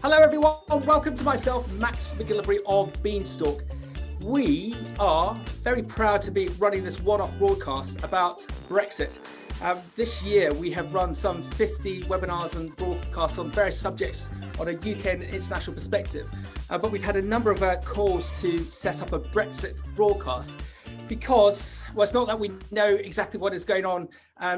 Hello everyone, welcome to myself, Max McGillivray of Beanstalk. We are very proud to be running this one-off broadcast about Brexit. This year we have run some 50 webinars and broadcasts on various subjects on a UK and international perspective, but we've had a number of calls to set up a Brexit broadcast because, well, it's not that we know exactly what is going on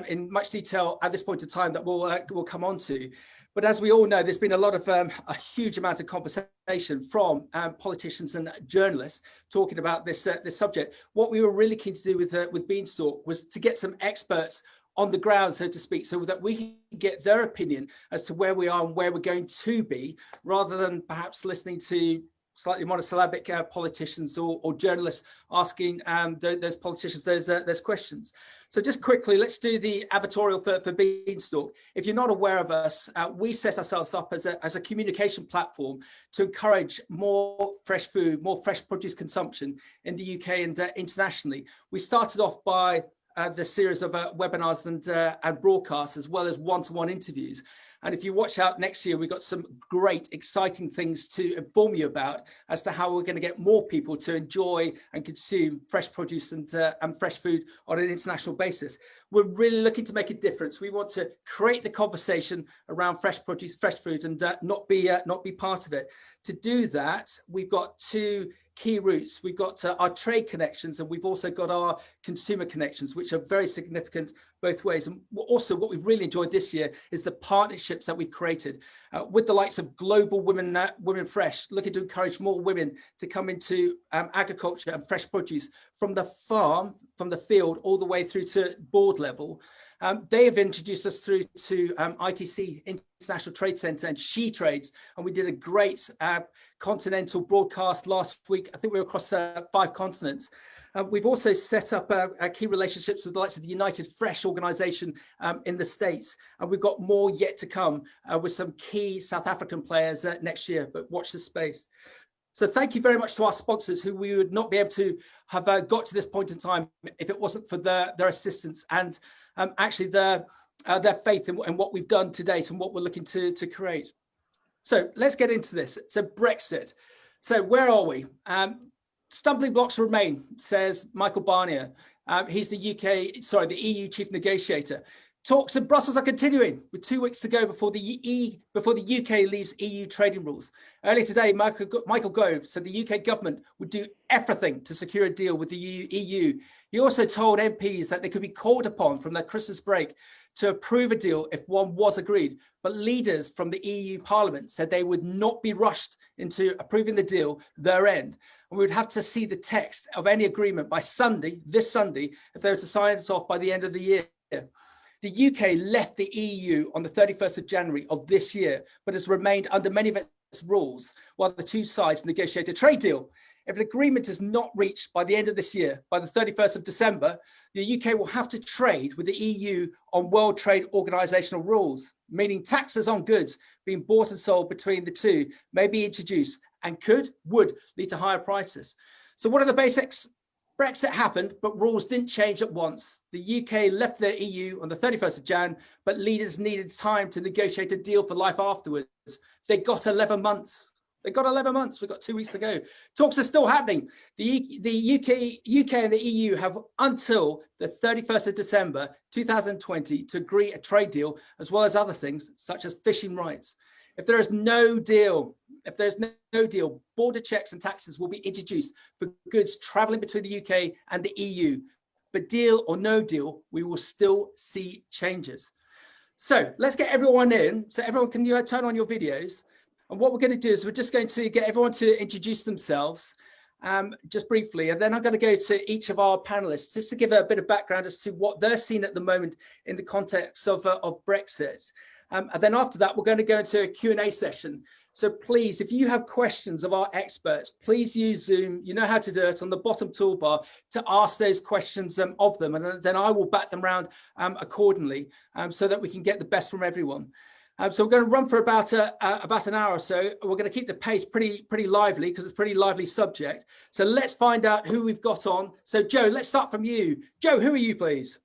in much detail at this point in time that we'll come on to. But as we all know, there's been a lot of a huge amount of conversation from politicians and journalists talking about this subject. What we were really keen to do with Beanstalk was to get some experts on the ground, so to speak, so that we can get their opinion as to where we are and where we're going to be, rather than perhaps listening to slightly monosyllabic politicians or journalists asking those politicians those questions. So just quickly, let's do the advertorial for Beanstalk. If you're not aware of us, we set ourselves up as a communication platform to encourage more fresh food, more fresh produce consumption in the UK and internationally. We started off by the series of webinars and broadcasts, as well as one-to-one interviews. And if you watch out next year, we've got some great, exciting things to inform you about as to how we're going to get more people to enjoy and consume fresh produce and fresh food on an international basis. We're really looking to make a difference. We want to create the conversation around fresh produce, fresh food, and not be part of it. To do that, we've got two key routes. We've got our trade connections, and we've also got our consumer connections, which are very significant both ways. And also what we've really enjoyed this year is the partnerships that we've created with the likes of Global Women Fresh, looking to encourage more women to come into agriculture and fresh produce from the farm, from the field, all the way through to board level. They have introduced us through to ITC, International Trade Centre, and She Trades, and we did a great continental broadcast last week. I think we were across 5 continents. We've also set up key relationships with the likes of the United Fresh organisation in the States, and we've got more yet to come with some key South African players next year, but watch this space. So thank you very much to our sponsors, who we would not be able to have got to this point in time if it wasn't for their assistance and actually their faith in what we've done to date and what we're looking to create. So let's get into this. So Brexit. So where are we? Stumbling blocks remain, says Michael Barnier. He's the EU chief negotiator. Talks in Brussels are continuing with 2 weeks to go before the UK leaves EU trading rules. Earlier today, Michael Gove said the UK government would do everything to secure a deal with the EU. He also told MPs that they could be called upon from their Christmas break to approve a deal if one was agreed. But leaders from the EU Parliament said they would not be rushed into approving the deal their end. And we would have to see the text of any agreement by this Sunday, if they were to sign it off by the end of the year. The UK left the EU on the 31st of January of this year, but has remained under many of its rules while the two sides negotiate a trade deal. If an agreement is not reached by the end of this year, by the 31st of December, the UK will have to trade with the EU on World Trade Organizational rules, meaning taxes on goods being bought and sold between the two may be introduced and would lead to higher prices. So what are the basics? Brexit happened, but rules didn't change at once. The UK left the EU on the 31st of Jan, but leaders needed time to negotiate a deal for life afterwards. They got 11 months. We've got 2 weeks to go. Talks are still happening. The UK and the EU have until the 31st of December 2020 to agree a trade deal, as well as other things such as fishing rights. If there is no deal, border checks and taxes will be introduced for goods traveling between the UK and the EU. But deal or no deal, we will still see changes. So let's get everyone in. So everyone, can you turn on your videos? And what we're going to do is we're just going to get everyone to introduce themselves just briefly. And then I'm going to go to each of our panelists just to give a bit of background as to what they're seeing at the moment in the context of Brexit. And then after that, we're going to go into a Q&A session. So please, if you have questions of our experts, please use Zoom. You know how to do it on the bottom toolbar to ask those questions of them. And then I will bat them around accordingly so that we can get the best from everyone. So we're going to run for about an hour or so. We're going to keep the pace pretty lively because it's a pretty lively subject. So let's find out who we've got on. So Joe, let's start from you. Joe, who are you, please?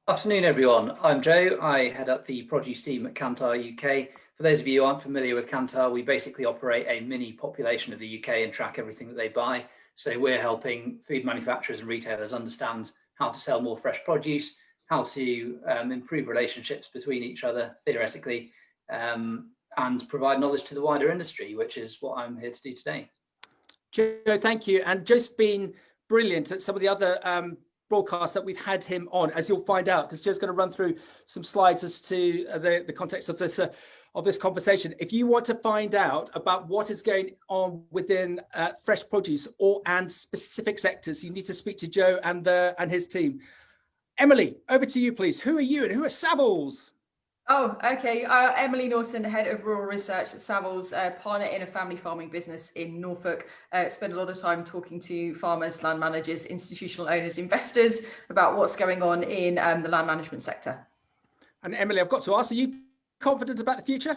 Afternoon, everyone. I'm Joe. I head up the produce team at Kantar UK. For those of you who aren't familiar with Kantar, we basically operate a mini population of the UK and track everything that they buy. So we're helping food manufacturers and retailers understand how to sell more fresh produce, how to improve relationships between each other, theoretically, and provide knowledge to the wider industry, which is what I'm here to do today. Joe, thank you. And Joe's been brilliant at some of the other broadcasts that we've had him on, as you'll find out, because Joe's going to run through some slides as to the context of this conversation. If you want to find out about what is going on within fresh produce and specific sectors, you need to speak to Joe and his team. Emily, over to you, please. Who are you and who are Savills? Oh, okay. Emily Norton, Head of Rural Research at Savills, partner in a family farming business in Norfolk. Spend a lot of time talking to farmers, land managers, institutional owners, investors about what's going on in the land management sector. And Emily, I've got to ask, are you confident about the future?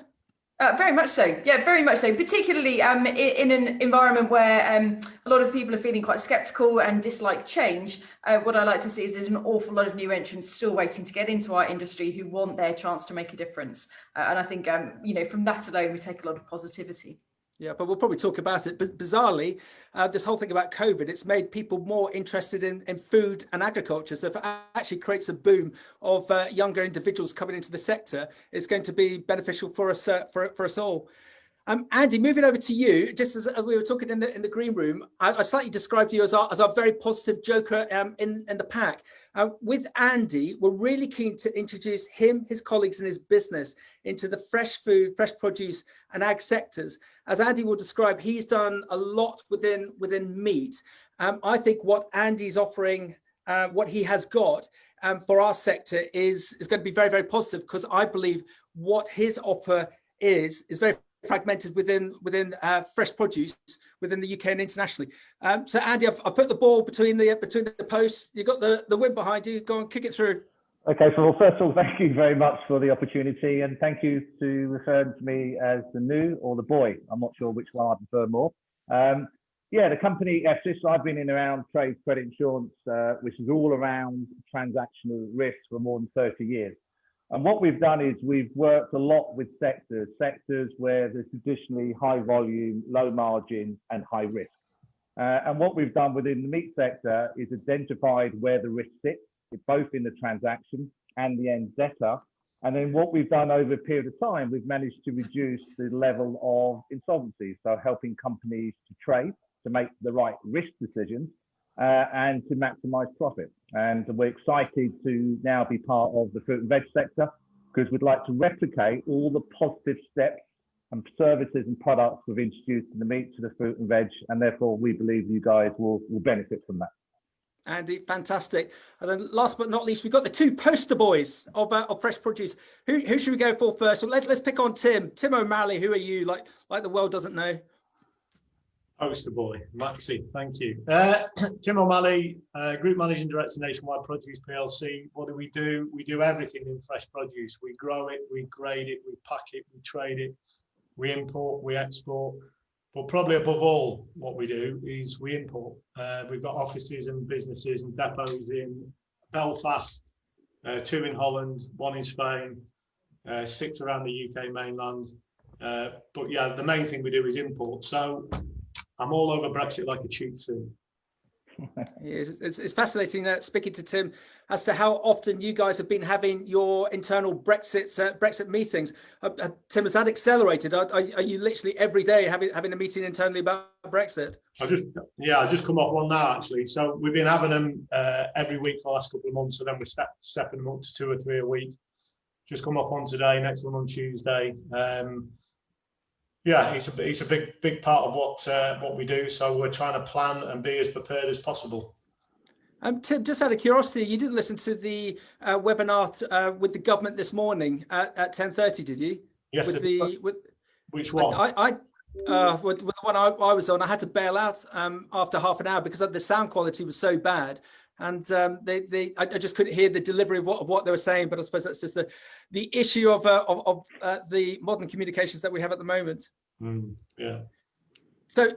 Very much so. Yeah, very much so. Particularly in an environment where a lot of people are feeling quite sceptical and dislike change. What I like to see is there's an awful lot of new entrants still waiting to get into our industry who want their chance to make a difference. And I think, from that alone, we take a lot of positivity. Yeah, but we'll probably talk about it. But bizarrely, this whole thing about COVID, it's made people more interested in food and agriculture. So if it actually creates a boom of younger individuals coming into the sector, it's going to be beneficial for us all. Andy, moving over to you, just as we were talking in the green room, I slightly described you as our very positive joker in the pack. With Andy, we're really keen to introduce him, his colleagues and his business into the fresh food, fresh produce and ag sectors. As Andy will describe, he's done a lot within meat. I think what Andy's offering, what he has got for our sector is going to be very, very positive, because I believe what his offer is very fragmented within fresh produce within the UK and internationally. So Andy, I've put the ball between the posts. You've got the wind behind you. Go on, kick it through. Okay, so first of all, thank you very much for the opportunity, and thank you to referring to me as the new or the boy. I'm not sure which one I prefer more. Yeah, the company Essis, I've been in around trade credit insurance, which is all around transactional risk for more than 30 years. And what we've done is we've worked a lot with sectors where there's traditionally high volume, low margin and high risk. And what we've done within the meat sector is identified where the risk sits, both in the transaction and the end debtor. And then what we've done over a period of time, we've managed to reduce the level of insolvency. So helping companies to trade, to make the right risk decisions, and to maximize profit. And we're excited to now be part of the fruit and veg sector, because we'd like to replicate all the positive steps and services and products we've introduced in the meat to the fruit and veg, and therefore we believe you guys will benefit from that. Andy, fantastic. And then last but not least, we've got the two poster boys of fresh produce. Who should we go for first? Well, let's pick on Tim O'Malley. Who are you? Like the world doesn't know. Poster boy, Maxi, thank you. Tim O'Malley, Group Managing Director, Nationwide Produce PLC. What do? We do everything in fresh produce. We grow it, we grade it, we pack it, we trade it, we import, we export. But probably above all, what we do is we import. We've got offices and businesses and depots in Belfast, 2 in Holland, 1 in Spain, 6 around the UK mainland. But yeah, the main thing we do is import. So I'm all over Brexit like a cheap suit. It's fascinating speaking to Tim as to how often you guys have been having your internal Brexit meetings. Tim, has that accelerated? Are you literally every day having a meeting internally about Brexit? I just come off one now actually. So we've been having them every week for the last couple of months, and then we're stepping them up to 2 or 3 a week. Just come off one today, next one on Tuesday. Yeah, it's a big part of what we do. So we're trying to plan and be as prepared as possible. Tim, just out of curiosity, you didn't listen to the webinar with the government this morning at 10:30, did you? Yes. Which one? With the one I was on, I had to bail out after half an hour because the sound quality was so bad. And I just couldn't hear the delivery of what they were saying. But I suppose that's just the issue of the modern communications that we have at the moment. Yeah. So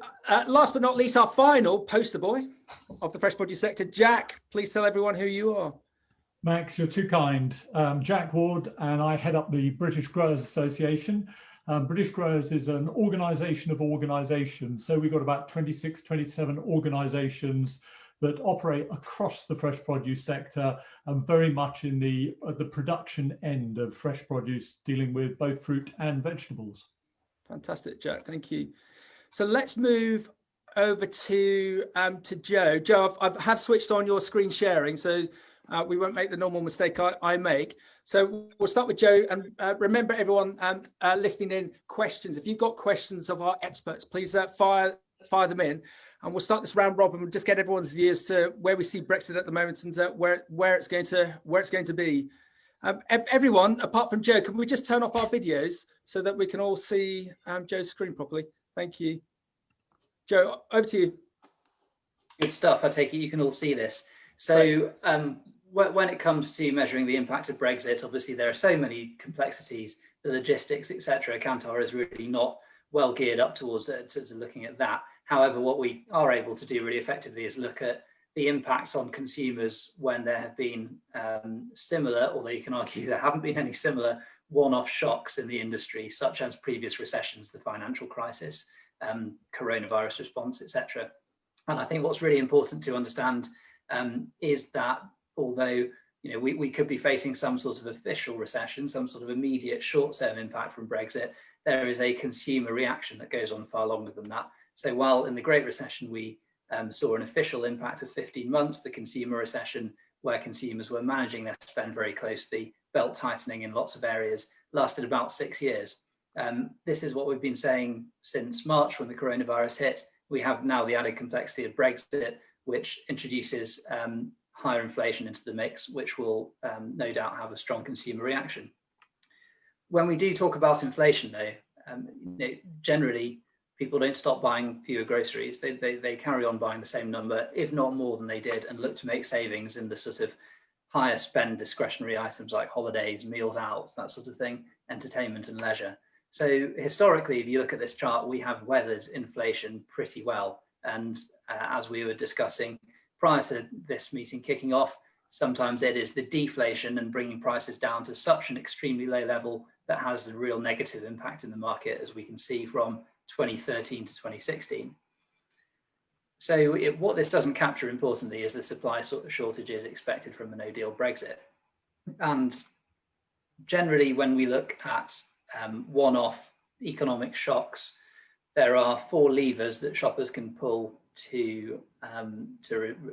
last but not least, our final poster boy of the fresh produce sector, Jack. Please tell everyone who you are. Max, you're too kind. Jack Ward, and I head up the British Growers Association. British Growers is an organisation of organisations. So we've got about 26, 27 organisations that operate across the fresh produce sector and very much in the production end of fresh produce, dealing with both fruit and vegetables. Fantastic, Jack. Thank you. So let's move over to Joe. Joe, I have switched on your screen sharing, so we won't make the normal mistake I make. So we'll start with Joe, and remember everyone listening in, questions. If you've got questions of our experts, please fire them in, and we'll start this round robin. We'll just get everyone's views to where we see Brexit at the moment and where it's going to be. Everyone, apart from Joe, can we just turn off our videos so that we can all see Joe's screen properly? Thank you. Joe, over to you. Good stuff. I take it you can all see this. So when it comes to measuring the impact of Brexit, obviously there are so many complexities, the logistics, etc. Kantar is really not well geared up towards to looking at that. However, what we are able to do really effectively is look at the impacts on consumers when there have been similar, although you can argue there haven't been any similar one-off shocks in the industry, such as previous recessions, the financial crisis, coronavirus response, etc. And I think what's really important to understand is that although we could be facing some sort of official recession, some sort of immediate short-term impact from Brexit, there is a consumer reaction that goes on far longer than that. So while in the Great Recession we saw an official impact of 15 months, the consumer recession, where consumers were managing their spend very closely, belt tightening in lots of areas, lasted about 6 years. This is what we've been saying since March when the coronavirus hit. We have now the added complexity of Brexit, which introduces higher inflation into the mix, which will no doubt have a strong consumer reaction. When we do talk about inflation though, generally people don't stop buying fewer groceries. They carry on buying the same number, if not more than they did, and look to make savings in the sort of higher spend discretionary items like holidays, meals out, that sort of thing, entertainment and leisure. So historically, if you look at this chart, we have weathered inflation pretty well. And as we were discussing prior to this meeting kicking off, sometimes it is the deflation and bringing prices down to such an extremely low level that has a real negative impact in the market, as we can see from 2013 to 2016. So what this doesn't capture, importantly, is the supply shortages expected from a no-deal Brexit. And generally, when we look at one-off economic shocks, there are 4 levers that shoppers can pull to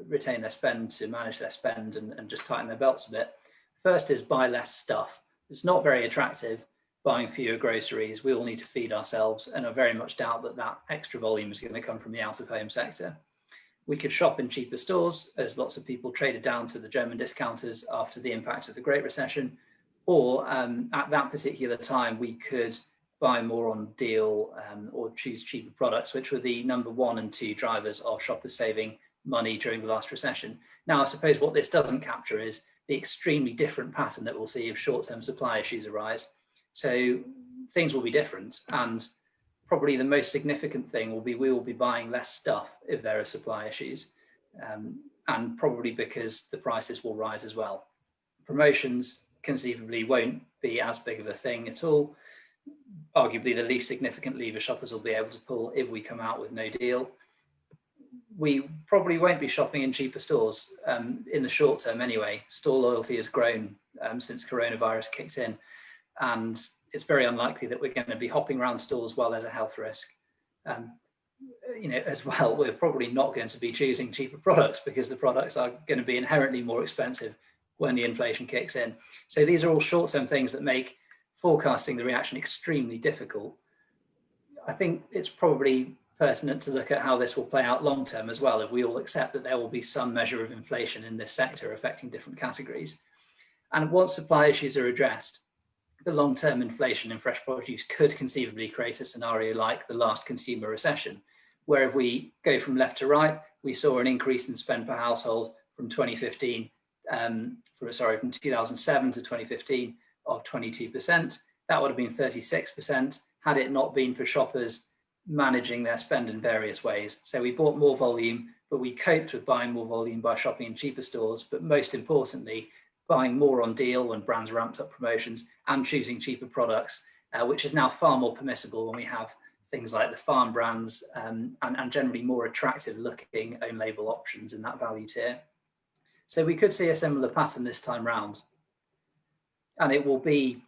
retain their spend, to manage their spend and just tighten their belts a bit. First is buy less stuff. It's not very attractive buying fewer groceries. We all need to feed ourselves, and I very much doubt that extra volume is going to come from the out-of-home sector. We could shop in cheaper stores, as lots of people traded down to the German discounters after the impact of the Great Recession, or at that particular time we could buy more on deal or choose cheaper products, which were the number 1 and 2 drivers of shoppers saving money during the last recession. Now, I suppose what this doesn't capture is the extremely different pattern that we'll see if short-term supply issues arise. So things will be different, and probably the most significant thing will be we will be buying less stuff if there are supply issues, and probably because the prices will rise as well. Promotions conceivably won't be as big of a thing at all. Arguably the least significant lever shoppers will be able to pull if we come out with no deal. We probably won't be shopping in cheaper stores in the short term anyway. Store loyalty has grown since coronavirus kicked in, and it's very unlikely that we're going to be hopping around stores while there's a health risk. As well, we're probably not going to be choosing cheaper products because the products are going to be inherently more expensive when the inflation kicks in. So these are all short-term things that make forecasting the reaction extremely difficult. I think it's probably pertinent to look at how this will play out long-term as well, if we all accept that there will be some measure of inflation in this sector affecting different categories. And once supply issues are addressed, the long-term inflation in fresh produce could conceivably create a scenario like the last consumer recession, where if we go from left to right, we saw an increase in spend per household from 2007 to 2015 of 22%. That would have been 36% had it not been for shoppers managing their spend in various ways. So we bought more volume, but we coped with buying more volume by shopping in cheaper stores, but most importantly, buying more on deal when brands ramped up promotions and choosing cheaper products. which is now far more permissible when we have things like the farm brands and generally more attractive looking own label options in that value tier. So we could see a similar pattern this time round. And it will be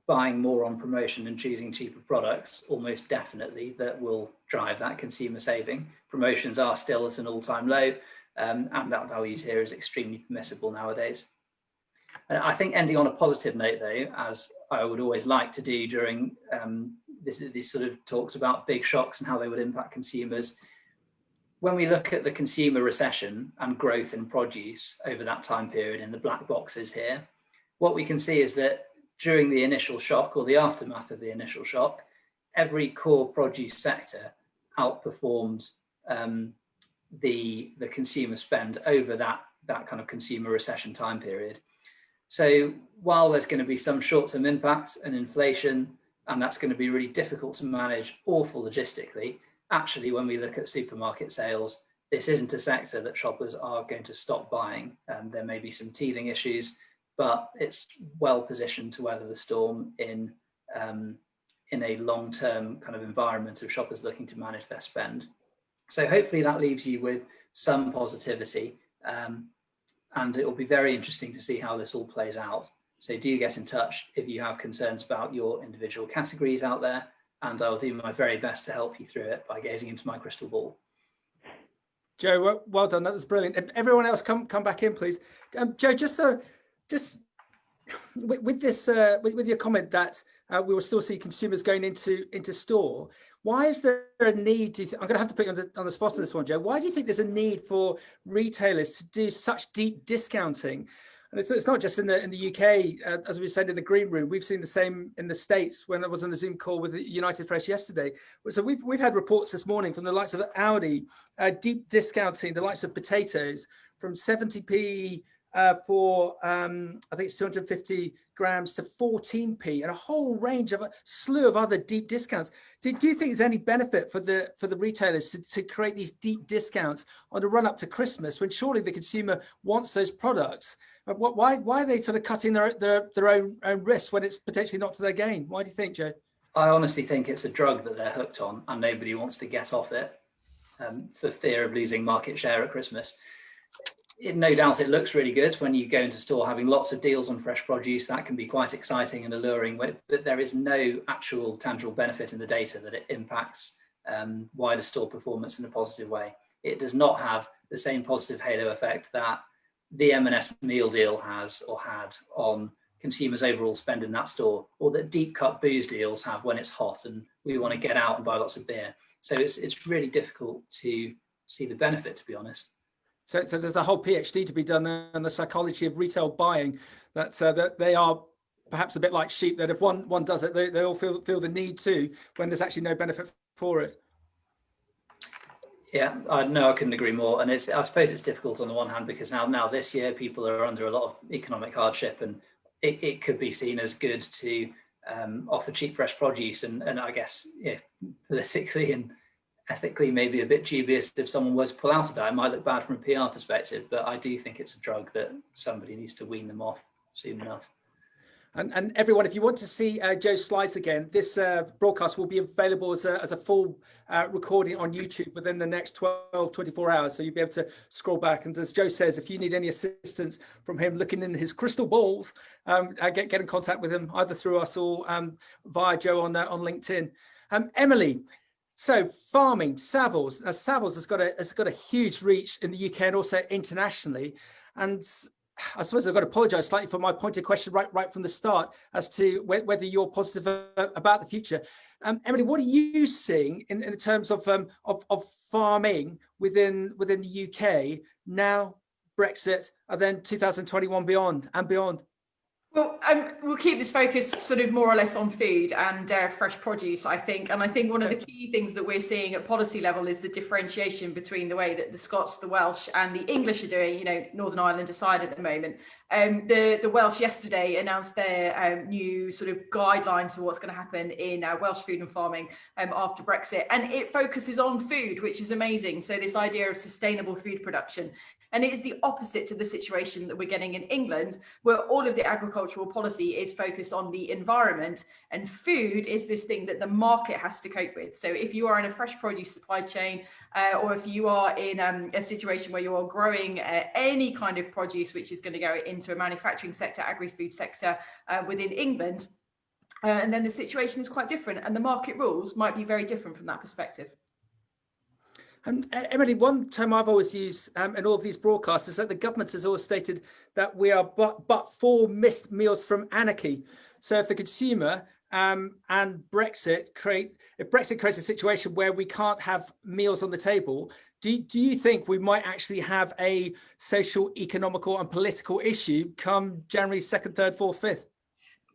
buying more on promotion and choosing cheaper products, almost definitely, that will drive that consumer saving. Promotions are still at an all-time low, and that value tier is extremely permissible nowadays. And I think ending on a positive note, though, as I would always like to do during these sort of talks about big shocks and how they would impact consumers, when we look at the consumer recession and growth in produce over that time period in the black boxes here, what we can see is that during the initial shock or the aftermath of the initial shock, every core produce sector outperformed the consumer spend over that kind of consumer recession time period. So while there's going to be some short-term impact and inflation, and that's going to be really difficult to manage, awful logistically, actually, when we look at supermarket sales, this isn't a sector that shoppers are going to stop buying. There may be some teething issues, but it's well positioned to weather the storm in a long-term kind of environment of shoppers looking to manage their spend. So hopefully that leaves you with some positivity, and it will be very interesting to see how this all plays out. So do get in touch if you have concerns about your individual categories out there, and I'll do my very best to help you through it by gazing into my crystal ball. Joe, well done. That was brilliant. If everyone else come back in, please. Joe, just with this, with your comment that we will still see consumers going into store. Why is there a need? I'm going to have to put you on the spot on this one, Joe. Why do you think there's a need for retailers to do such deep discounting? And it's not just in the UK, as we said in the green room. We've seen the same in the States when I was on a Zoom call with United Fresh yesterday. So we've had reports this morning from the likes of Aldi, deep discounting the likes of potatoes from 70p for I think it's 250 grams to 14p, and a whole range of a slew of other deep discounts. Do you think there's any benefit for the retailers to create these deep discounts on the run up to Christmas, when surely the consumer wants those products? Why are they sort of cutting their own risk when it's potentially not to their gain? Why do you think, Joe? I honestly think it's a drug that they're hooked on, and nobody wants to get off it for fear of losing market share at Christmas. No doubt it looks really good when you go into store having lots of deals on fresh produce. That can be quite exciting and alluring, but there is no actual tangible benefit in the data that it impacts wider store performance in a positive way. It does not have the same positive halo effect that the M&S meal deal has or had on consumers' overall spend in that store, or that deep cut booze deals have when it's hot and we want to get out and buy lots of beer. So it's really difficult to see the benefit, to be honest. So there's the whole PhD to be done on the psychology of retail buying, that they are perhaps a bit like sheep, that if one does it, they all feel the need to, when there's actually no benefit for it. Yeah, I couldn't agree more. And I suppose it's difficult on the one hand because now this year people are under a lot of economic hardship, and it could be seen as good to offer cheap fresh produce. And I guess politically and ethically maybe a bit dubious if someone was to pull out of that. It might look bad from a PR perspective, but I do think it's a drug that somebody needs to wean them off soon enough. And everyone, if you want to see Joe's slides again, this broadcast will be available as a full recording on YouTube within the next 24 hours. So you'll be able to scroll back. And as Joe says, if you need any assistance from him looking in his crystal balls, get in contact with him either through us or via Joe on LinkedIn. Emily, so farming, Savills. Savills has got a huge reach in the UK and also internationally. And I suppose I've got to apologise slightly for my pointed question right from the start as to whether you're positive about the future. Emily, what are you seeing in terms of farming within the UK now, Brexit, and then 2021 and beyond? Well, we'll keep this focus sort of more or less on food and fresh produce, I think. And I think one of the key things that we're seeing at policy level is the differentiation between the way that the Scots, the Welsh and the English are doing, Northern Ireland aside at the moment. The Welsh yesterday announced their new sort of guidelines for what's going to happen in Welsh food and farming after Brexit. And it focuses on food, which is amazing. So this idea of sustainable food production. And it is the opposite to the situation that we're getting in England, where all of the agricultural policy is focused on the environment, and food is this thing that the market has to cope with. So if you are in a fresh produce supply chain, or if you are in a situation where you are growing any kind of produce which is going to go into a manufacturing sector, agri-food sector within England, and then the situation is quite different, and the market rules might be very different from that perspective. And Emily, one term I've always used in all of these broadcasts is that the government has always stated that we are but 4 missed meals from anarchy. So if the consumer and Brexit creates a situation where we can't have meals on the table, do you think we might actually have a social, economical and political issue come January 2nd, 3rd, 4th, 5th?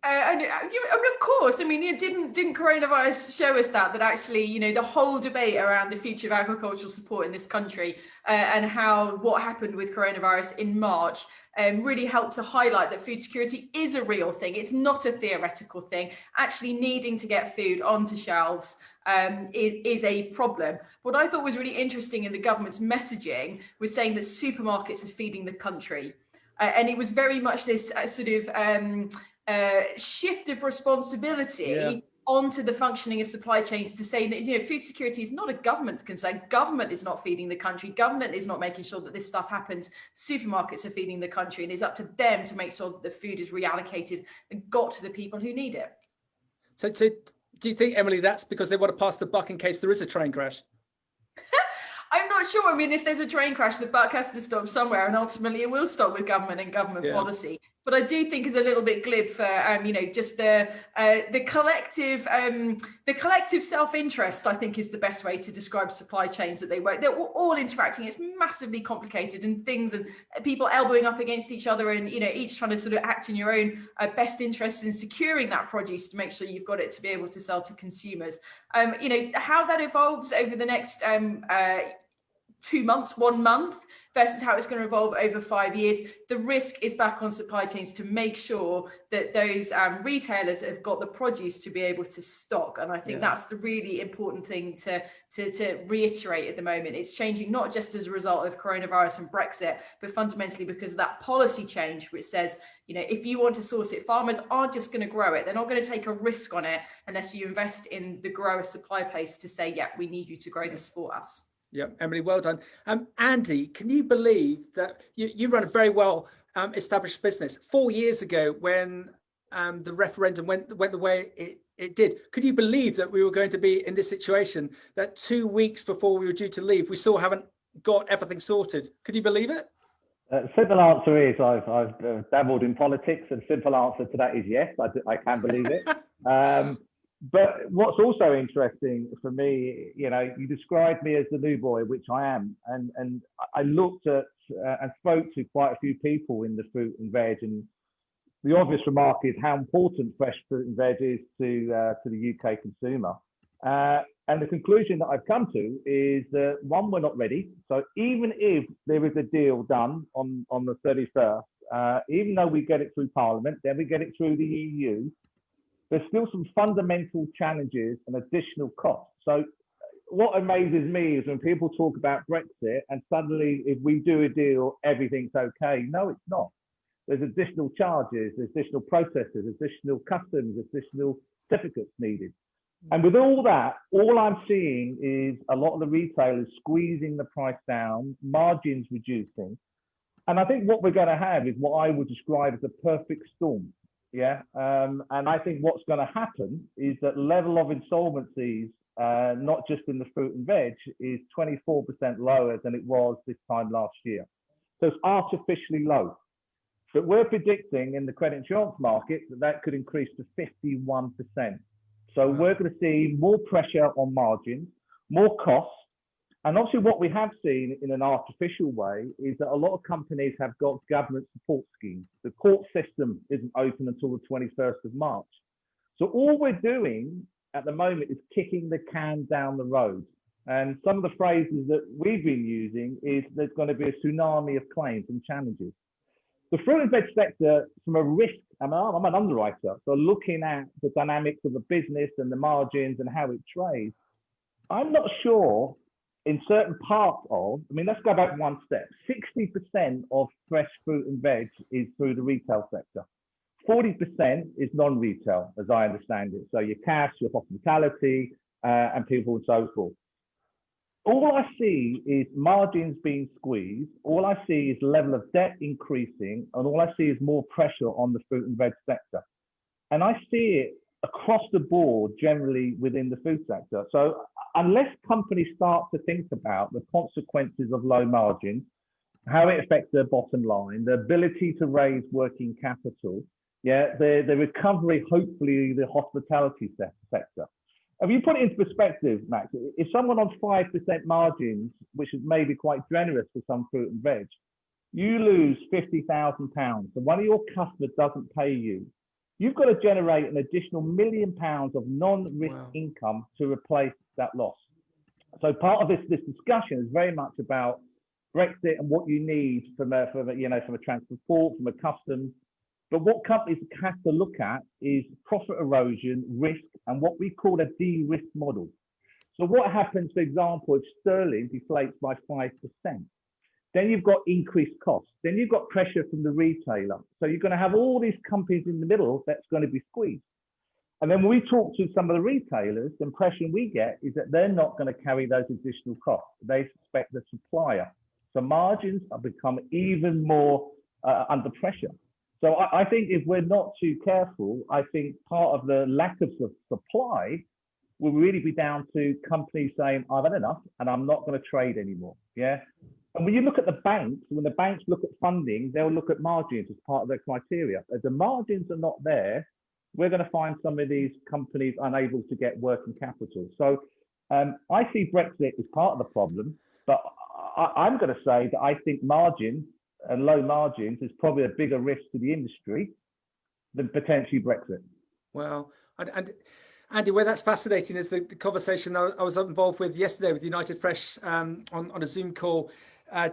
And of course, I mean, didn't coronavirus show us that actually, you know, the whole debate around the future of agricultural support in this country and what happened with coronavirus in March really helped to highlight that food security is a real thing. It's not a theoretical thing. Actually needing to get food onto shelves is a problem. What I thought was really interesting in the government's messaging was saying that supermarkets are feeding the country. And it was very much this sort of shift of responsibility onto the functioning of supply chains to say that, you know, food security is not a government concern. Government is not feeding the country. Government is not making sure that this stuff happens. Supermarkets are feeding the country, and it's up to them to make sure that the food is reallocated and got to the people who need it. So do you think, Emily, that's because they want to pass the buck in case there is a train crash? I'm not sure. I mean, if there's a train crash, the buck has to stop somewhere, and ultimately it will stop with government and government policy. But I do think it's a little bit glib for you know, just the collective self-interest, I think, is the best way to describe supply chains that they work. They're all interacting. It's massively complicated, and things and people elbowing up against each other, and, you know, each trying to sort of act in your own best interest in securing that produce to make sure you've got it to be able to sell to consumers. You know, how that evolves over the next 2 months, 1 month, versus how it's going to evolve over 5 years. The risk is back on supply chains to make sure that those retailers have got the produce to be able to stock. And I think that's the really important thing to reiterate at the moment. It's changing not just as a result of coronavirus and Brexit, but fundamentally because of that policy change, which says, you know, if you want to source it, farmers aren't just going to grow it. They're not going to take a risk on it unless you invest in the grower supply place to say, yeah, we need you to grow this for us. Yeah, Emily, well done. Andy, can you believe that you run a very well established business? 4 years ago, when the referendum went the way it did, could you believe that we were going to be in this situation, that 2 weeks before we were due to leave, we still haven't got everything sorted? Could you believe it? Simple answer is I've dabbled in politics, and simple answer to that is yes, I can believe it. But what's also interesting for me, you know, you described me as the new boy, which I am, and I looked at and spoke to quite a few people in the fruit and veg, and the obvious remark is how important fresh fruit and veg is to the UK consumer. And the conclusion that I've come to is that, one, we're not ready. So even if there is a deal done on the 31st, even though we get it through Parliament, then we get it through the EU, there's still some fundamental challenges and additional costs. So what amazes me is when people talk about Brexit and suddenly if we do a deal, everything's okay. No, it's not. There's additional charges, there's additional processes, additional customs, additional certificates needed. And with all that, all I'm seeing is a lot of the retailers squeezing the price down, margins reducing. And I think what we're going to have is what I would describe as a perfect storm. Yeah, and I think what's going to happen is that level of insolvencies, not just in the fruit and veg, is 24% lower than it was this time last year. So it's artificially low. But we're predicting in the credit insurance market that could increase to 51%. So we're going to see more pressure on margins, more costs. And obviously what we have seen in an artificial way is that a lot of companies have got government support schemes. The court system isn't open until the 21st of March. So all we're doing at the moment is kicking the can down the road. And some of the phrases that we've been using is there's going to be a tsunami of claims and challenges. The fruit and veg sector, from a risk, I'm an underwriter, so looking at the dynamics of the business and the margins and how it trades, I'm not sure in certain parts of, I mean, let's go back one step. 60% of fresh fruit and veg is through the retail sector. 40% is non-retail, as I understand it. So your cash, your hospitality, and people and so forth. All I see is margins being squeezed. All I see is level of debt increasing, and all I see is more pressure on the fruit and veg sector. And I see it across the board, generally within the food sector. So unless companies start to think about the consequences of low margins, how it affects their bottom line, the ability to raise working capital, the recovery, hopefully the hospitality sector. If you put it into perspective, Max, if someone on 5% margins, which is maybe quite generous for some fruit and veg, you lose £50,000 and one of your customers doesn't pay you, you've got to generate an additional £1 million of non-risk income to replace that loss. So part of this discussion is very much about Brexit and what you need from a transport, from a customs. But what companies have to look at is profit erosion, risk, and what we call a de-risk model. So what happens, for example, if sterling deflates by 5%? Then you've got increased costs. Then you've got pressure from the retailer. So you're going to have all these companies in the middle that's going to be squeezed. And then when we talk to some of the retailers, the impression we get is that they're not going to carry those additional costs. They suspect the supplier. So margins have become even more under pressure. So I think if we're not too careful, I think part of the lack of supply will really be down to companies saying, I've had enough and I'm not going to trade anymore. Yeah. And when you look at the banks, when the banks look at funding, they'll look at margins as part of their criteria. If the margins are not there, we're going to find some of these companies unable to get working capital. So I see Brexit as part of the problem, but I'm going to say that I think margins and low margins is probably a bigger risk to the industry than potentially Brexit. Well, and Andy, where that's fascinating is the conversation I was involved with yesterday with United Fresh on a Zoom call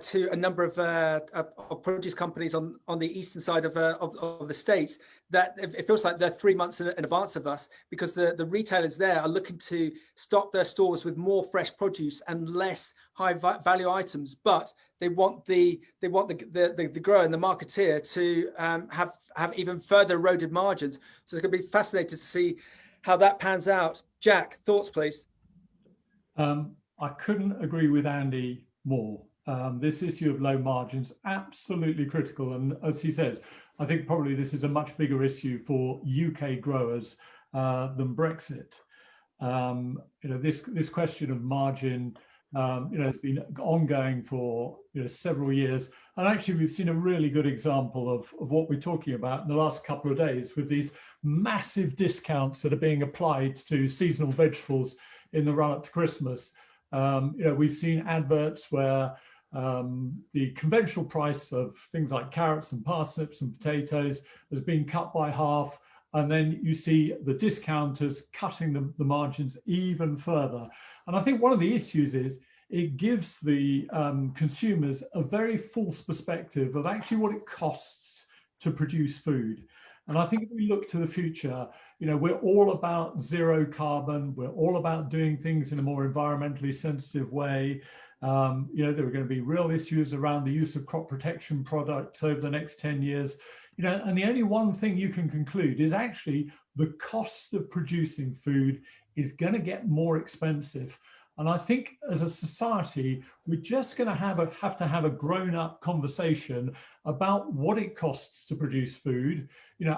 to a number of produce companies on the eastern side of the States, that it feels like they're 3 months in advance of us, because the retailers there are looking to stock their stores with more fresh produce and less high value items, but they want the grower and the marketeer to have even further eroded margins. So it's going to be fascinating to see how that pans out. Jack, thoughts, please? I couldn't agree with Andy more. This issue of low margins, absolutely critical. And as he says, I think probably this is a much bigger issue for UK growers than Brexit. This question of margin, has been ongoing for several years. And actually, we've seen a really good example of what we're talking about in the last couple of days with these massive discounts that are being applied to seasonal vegetables in the run-up to Christmas. We've seen adverts where the conventional price of things like carrots and parsnips and potatoes has been cut by half, and then you see the discounters cutting the margins even further. And I think one of the issues is it gives the consumers a very false perspective of actually what it costs to produce food. And I think if we look to the future, we're all about zero carbon. We're all about doing things in a more environmentally sensitive way. There are going to be real issues around the use of crop protection products over the next 10 years. And the only one thing you can conclude is actually the cost of producing food is going to get more expensive. And I think as a society, we're just going to have to have a grown-up conversation about what it costs to produce food.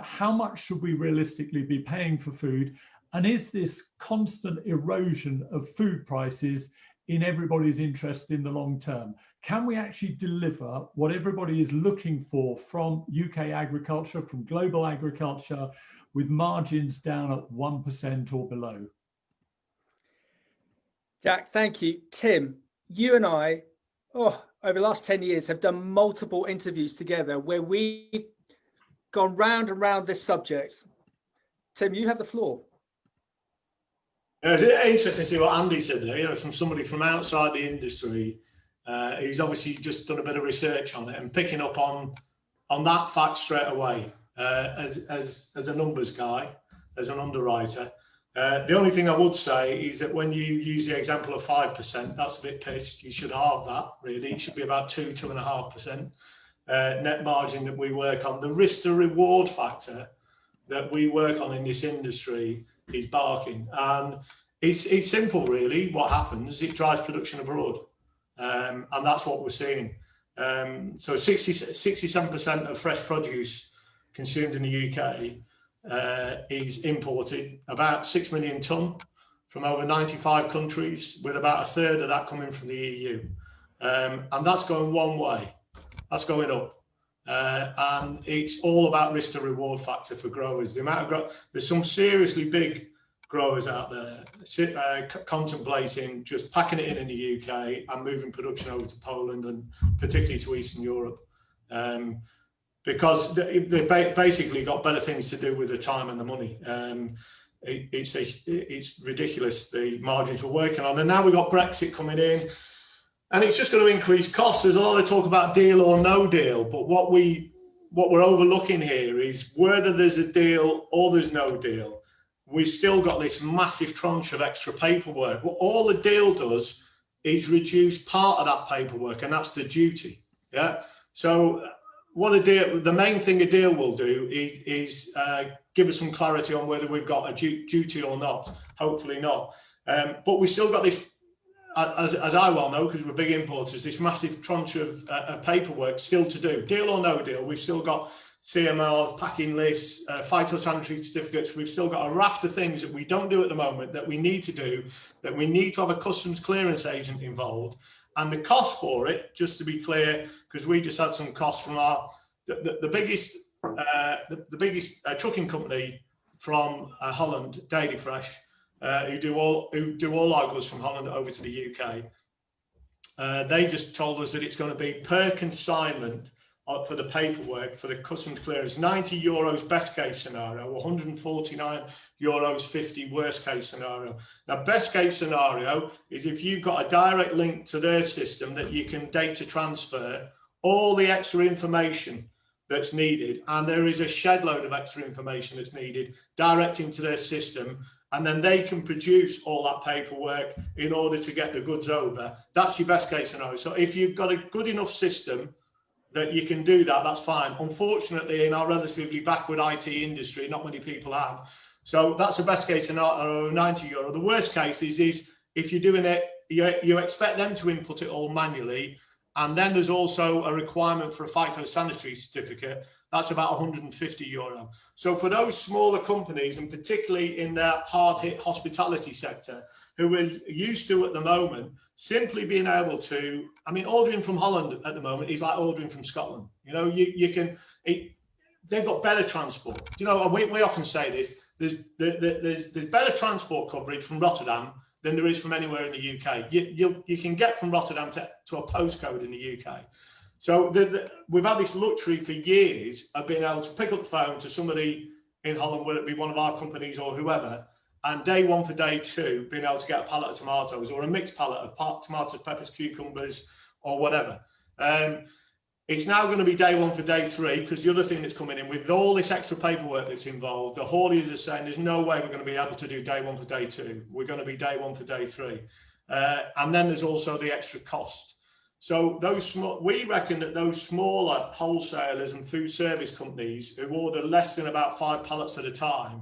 How much should we realistically be paying for food? And is this constant erosion of food prices in everybody's interest in the long term? Can we actually deliver what everybody is looking for from UK agriculture, from global agriculture, with margins down at 1% or below? Jack, thank you. Tim, you and I, over the last 10 years, have done multiple interviews together where we've gone round and round this subject. Tim, you have the floor. It's interesting to see what Andy said there, from somebody from outside the industry. He's obviously just done a bit of research on it and picking up on that fact straight away. As a numbers guy, as an underwriter, The only thing I would say is that when you use the example of 5%, that's a bit pissed. You should halve that, really. It should be about 2.5% net margin that we work on. The risk to reward factor that we work on in this industry is barking. And it's simple, really. What happens, it drives production abroad. And that's what we're seeing. So 67% of fresh produce consumed in the UK is imported, about 6 million tonne from over 95 countries, with about a third of that coming from the EU. And that's going one way. That's going up. And it's all about risk to reward factor for growers. The amount of there's some seriously big growers out there contemplating just packing it in the UK and moving production over to Poland and particularly to Eastern Europe. Because they've basically got better things to do with the time and the money. It's ridiculous, the margins we're working on. And now we've got Brexit coming in, and it's just going to increase costs. There's a lot of talk about deal or no deal, but what we're overlooking here is whether there's a deal or there's no deal, we've still got this massive tranche of extra paperwork. What all the deal does is reduce part of that paperwork, and that's the duty. Yeah. So the main thing a deal will do is give us some clarity on whether we've got a duty or not. Hopefully not. But we still got this, as I well know, because we're big importers, this massive tranche of paperwork still to do. Deal or no deal, we've still got CMRs, packing lists, phytosanitary certificates. We've still got a raft of things that we don't do at the moment that we need to do, that we need to have a customs clearance agent involved. And the cost for it, just to be clear, because we just had some costs from the biggest trucking company from Holland, Daily Fresh, who do all our goods from Holland over to the UK. They just told us that it's going to be per consignment for the paperwork for the customs clearance, €90 best case scenario, €149 50 worst case scenario. Now, best case scenario is if you've got a direct link to their system that you can data transfer all the extra information that's needed, and there is a shed load of extra information that's needed direct into their system, and then they can produce all that paperwork in order to get the goods over. That's your best case scenario. So if you've got a good enough system that you can do that, that's fine. Unfortunately, in our relatively backward IT industry, not many people have. So that's the best case scenario, €90. The worst case is if you're doing it, you expect them to input it all manually. And then there's also a requirement for a phytosanitary certificate. That's about €150. So for those smaller companies, and particularly in the hard-hit hospitality sector, who we're used to at the moment, simply being able to, ordering from Holland at the moment is like ordering from Scotland. You know, they've got better transport. You know, we often say this, there's better transport coverage from Rotterdam than there is from anywhere in the UK. You can get from Rotterdam to a postcode in the UK. So we've had this luxury for years of being able to pick up the phone to somebody in Holland, whether it be one of our companies or whoever, and day one for day two, being able to get a pallet of tomatoes or a mixed pallet of tomatoes, peppers, cucumbers, or whatever. It's now going to be day one for day three, because the other thing that's coming in with all this extra paperwork that's involved, the hauliers are saying there's no way we're going to be able to do day one for day two. We're going to be day one for day three. And then there's also the extra cost. So we reckon that those smaller wholesalers and food service companies who order less than about 5 pallets at a time,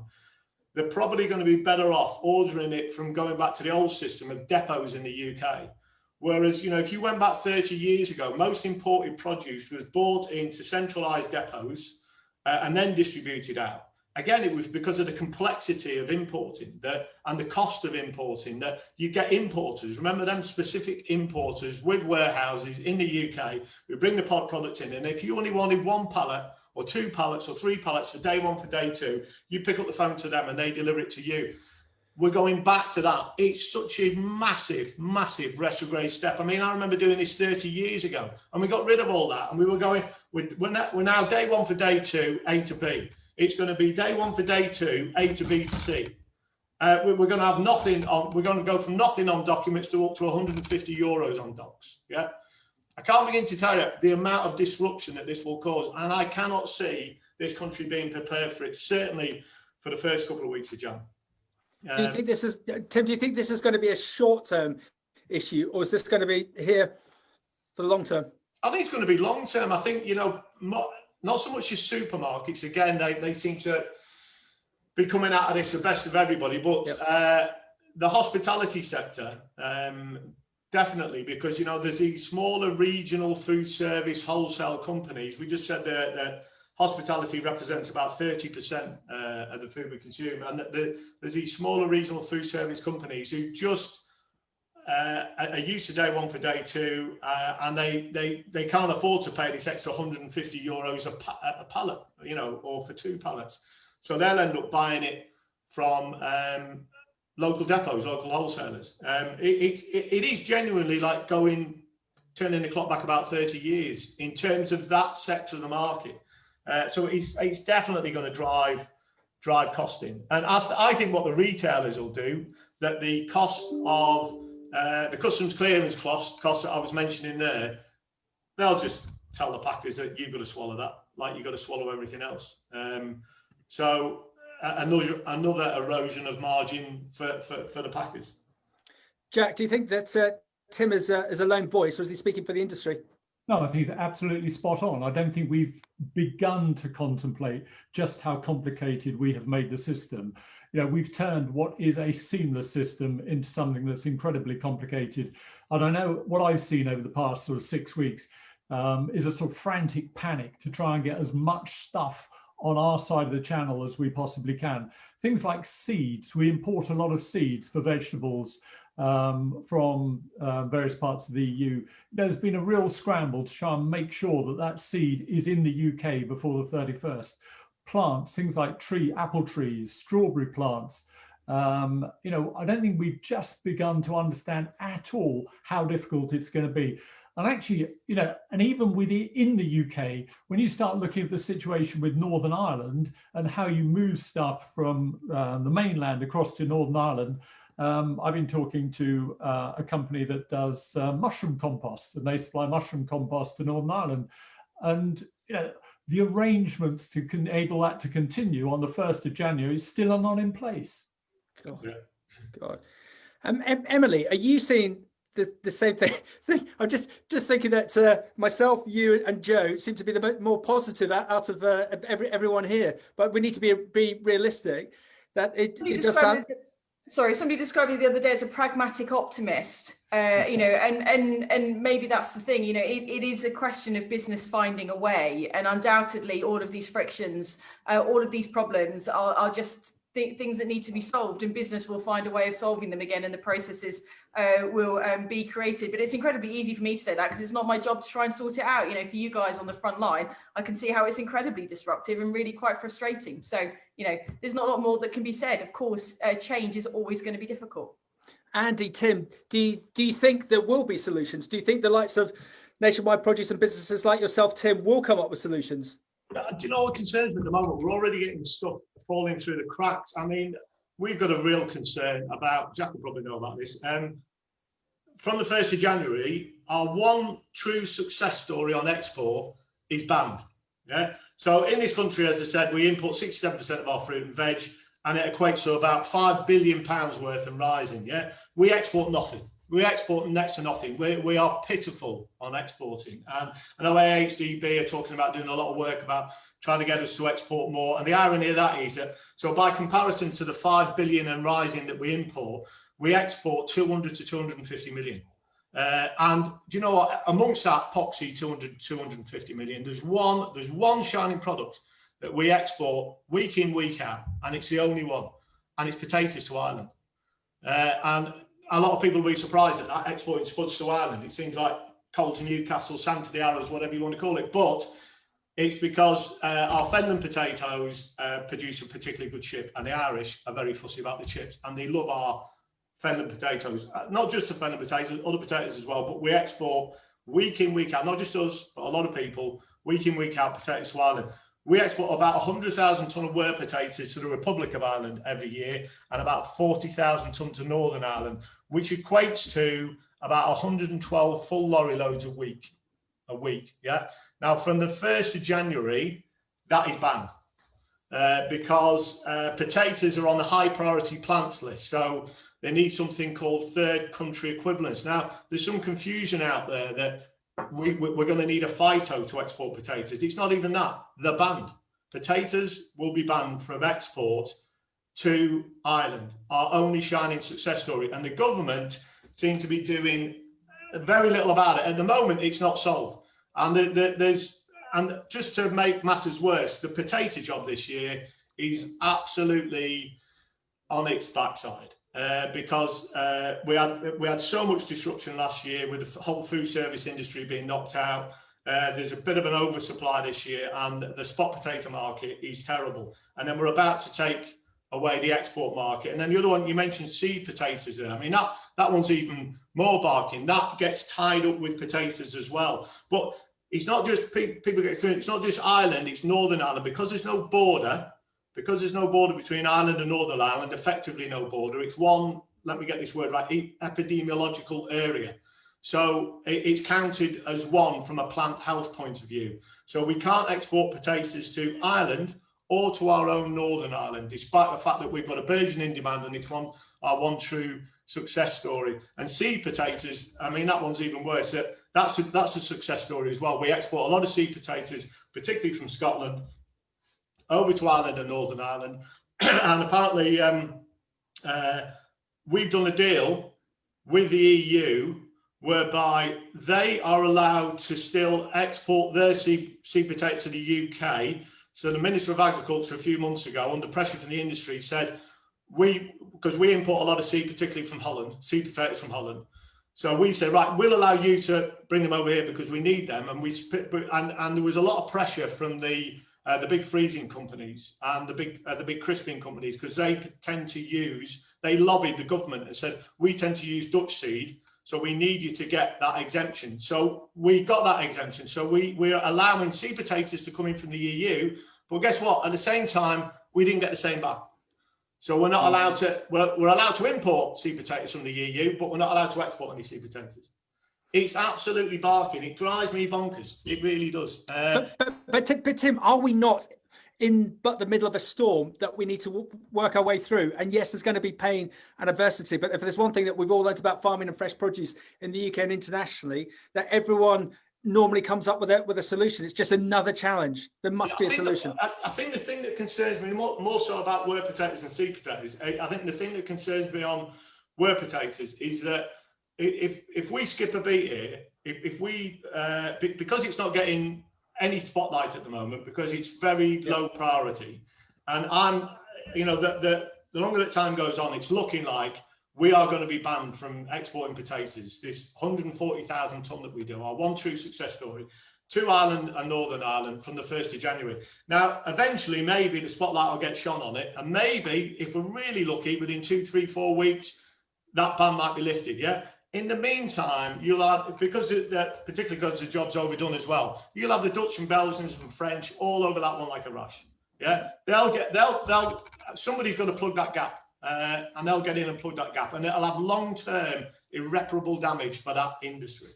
they're probably going to be better off ordering it from going back to the old system of depots in the UK. Whereas, you know, if you went back 30 years ago, most imported produce was bought into centralised depots and then distributed out. Again, it was because of the complexity of importing and the cost of importing that you get importers. Remember them specific importers with warehouses in the UK who bring the product in. And if you only wanted 1 pallet or 2 pallets or 3 pallets for day one for day two, you pick up the phone to them and they deliver it to you. We're going back to that. It's such a massive, massive retrograde step. I mean, I remember doing this 30 years ago and we got rid of all that. And we were going, we're now day one for day two, A to B. It's going to be day one for day two, A to B to C. We're going to have nothing on, we're going to go from nothing on documents to up to €150 on docs. Yeah. I can't begin to tell you the amount of disruption that this will cause. And I cannot see this country being prepared for it, certainly for the first couple of weeks of Jan. Do you think this is, Tim, do you think this is going to be a short-term issue, or is this going to be here for the long term? I think it's going to be long term. I think, you know, not so much as supermarkets. Again, they seem to be coming out of this the best of everybody, but the hospitality sector, definitely, because, you know, there's these smaller regional food service wholesale companies. We just said that hospitality represents about 30% of the food we consume, and there's these smaller regional food service companies who just are used to day one for day two, and they can't afford to pay this extra 150 euros a pallet, you know, or for 2 pallets. So they'll end up buying it from local depots, local wholesalers. It is genuinely like turning the clock back about 30 years in terms of that sector of the market. So it's definitely going to drive costing. And I think what the retailers will do, that the cost of the customs clearance cost that I was mentioning there, they'll just tell the packers that you've got to swallow that, like you've got to swallow everything else. So another erosion of margin for the packers. Jack, do you think that Tim is a lone voice, or is he speaking for the industry? No, I think he's absolutely spot on. I don't think we've begun to contemplate just how complicated we have made the system. You know, we've turned what is a seamless system into something that's incredibly complicated. And I know what I've seen over the past sort of 6 weeks is a sort of frantic panic to try and get as much stuff on our side of the channel as we possibly can. Things like seeds. We import a lot of seeds for vegetables from various parts of the EU. There's been a real scramble to try and make sure that that seed is in the UK before the 31st. Plants, things like apple trees, strawberry plants. You know, I don't think we've just begun to understand at all how difficult it's going to be. And actually, you know, and even in the UK, when you start looking at the situation with Northern Ireland and how you move stuff from the mainland across to Northern Ireland, I've been talking to a company that does mushroom compost, and they supply mushroom compost to Northern Ireland. And, you know, the arrangements to enable that to continue on the 1st of January still are not in place. God. Emily, are you seeing the same thing? I'm just thinking that myself, you, and Joe seem to be the more positive out of everyone here, but we need to be realistic. That it does sound. Sorry, somebody described me the other day as a pragmatic optimist. You know, and maybe that's the thing. You know, it is a question of business finding a way, and undoubtedly, all of these frictions, all of these problems are just things that need to be solved, and business will find a way of solving them again, and the processes will be created. But it's incredibly easy for me to say that because it's not my job to try and sort it out. You know, for you guys on the front line, I can see how it's incredibly disruptive and really quite frustrating. So, you know, there's not a lot more that can be said. Of course, change is always going to be difficult. Andy, Tim, do you think there will be solutions? Do you think the likes of Nationwide Produce and businesses like yourself, Tim, will come up with solutions? Do you know what concerns me at the moment? We're already getting stuff falling through the cracks. I mean, we've got a real concern about, Jack will probably know about this. From the 1st of January, our one true success story on export is banned. Yeah. So in this country, as I said, we import 67% of our fruit and veg, and it equates to about £5 billion worth and rising. Yeah. We export nothing. We export next to nothing. We are pitiful on exporting. And I know AHDB are talking about doing a lot of work about trying to get us to export more. And the irony of that is that, so by comparison to the 5 billion and rising that we import, we export 200 to 250 million. And do you know what? Amongst that poxy 200 to 250 million, there's one shining product that we export week in, week out, and it's the only one, and it's potatoes to Ireland. And a lot of people will be surprised at that, exporting spuds to Ireland. It seems like coal to Newcastle, sand to the Arrows, whatever you want to call it. But it's because our Fenland potatoes produce a particularly good chip, and the Irish are very fussy about the chips, and they love our Fenland potatoes. Not just the Fenland potatoes, other potatoes as well, but we export week in, week out, not just us, but a lot of people, week in, week out, potatoes to Ireland. We export about 100,000 tonne of wort potatoes to the Republic of Ireland every year, and about 40,000 tonne to Northern Ireland, which equates to about 112 full lorry loads a week. Yeah. Now, from the 1st of January, that is banned. because potatoes are on the high priority plants list. So they need something called third country equivalence. Now, there's some confusion out there that we're going to need a phyto to export potatoes. It's not even that. They're banned. Potatoes will be banned from export to Ireland, our only shining success story. And the government seem to be doing very little about it. At the moment, it's not solved. And and just to make matters worse, the potato job this year is absolutely on its backside. Because we had so much disruption last year with the whole food service industry being knocked out. There's a bit of an oversupply this year, and the spot potato market is terrible. And then we're about to take away the export market. And then the other one, you mentioned seed potatoes there. I mean, that one's even more barking. That gets tied up with potatoes as well. But it's not just people get through. It's not just Ireland. It's Northern Ireland, because there's no border. Because there's no border between Ireland and Northern Ireland, effectively no border. It's one, let me get this word right, epidemiological area. So it's counted as one from a plant health point of view. So we can't export potatoes to Ireland or to our own Northern Ireland, despite the fact that we've got a burgeoning demand, and it's our one true success story. And seed potatoes, I mean, that one's even worse. That's a success story as well. We export a lot of seed potatoes, particularly from Scotland, over to Ireland and Northern Ireland. And apparently we've done a deal with the EU whereby they are allowed to still export their seed potato to the UK. So the Minister of Agriculture a few months ago, under pressure from the industry, said, because we import a lot of seed, particularly from Holland, seed potatoes from Holland. So we said, right, we'll allow you to bring them over here because we need them. And and there was a lot of pressure from the big freezing companies and the big crisping companies, because they tend to use, they lobbied the government and said, we tend to use Dutch seed, so we need you to get that exemption. So we got that exemption. So we're allowing seed potatoes to come in from the EU, but guess what? At the same time, we didn't get the same back. So we're not allowed to, we're allowed to import seed potatoes from the EU, but we're not allowed to export any seed potatoes. It's absolutely barking. It drives me bonkers. It really does. But Tim, are we not in the middle of a storm that we need to work our way through? And yes, there's going to be pain and adversity. But if there's one thing that we've all learned about farming and fresh produce in the UK and internationally, that everyone normally comes up with a solution. It's just another challenge. There must be a solution. I think the thing that concerns me more so about wort potatoes and seed potatoes, I think the thing that concerns me on wort potatoes is that if we skip a beat here, if we because it's not getting any spotlight at the moment, because it's very low priority, and the longer the time goes on, it's looking like we are going to be banned from exporting potatoes. This 140,000 tonne that we do, our one true success story, to Ireland and Northern Ireland from the 1st of January. Now, eventually, maybe the spotlight will get shone on it, and maybe if we're really lucky, within 2, 3, 4 weeks, that ban might be lifted. Yeah. In the meantime, you'll have, particularly because the job's overdone as well, you'll have the Dutch and Belgians and French all over that one like a rash. Yeah, somebody's going to plug that gap, and they'll get in and plug that gap, and it'll have long-term irreparable damage for that industry.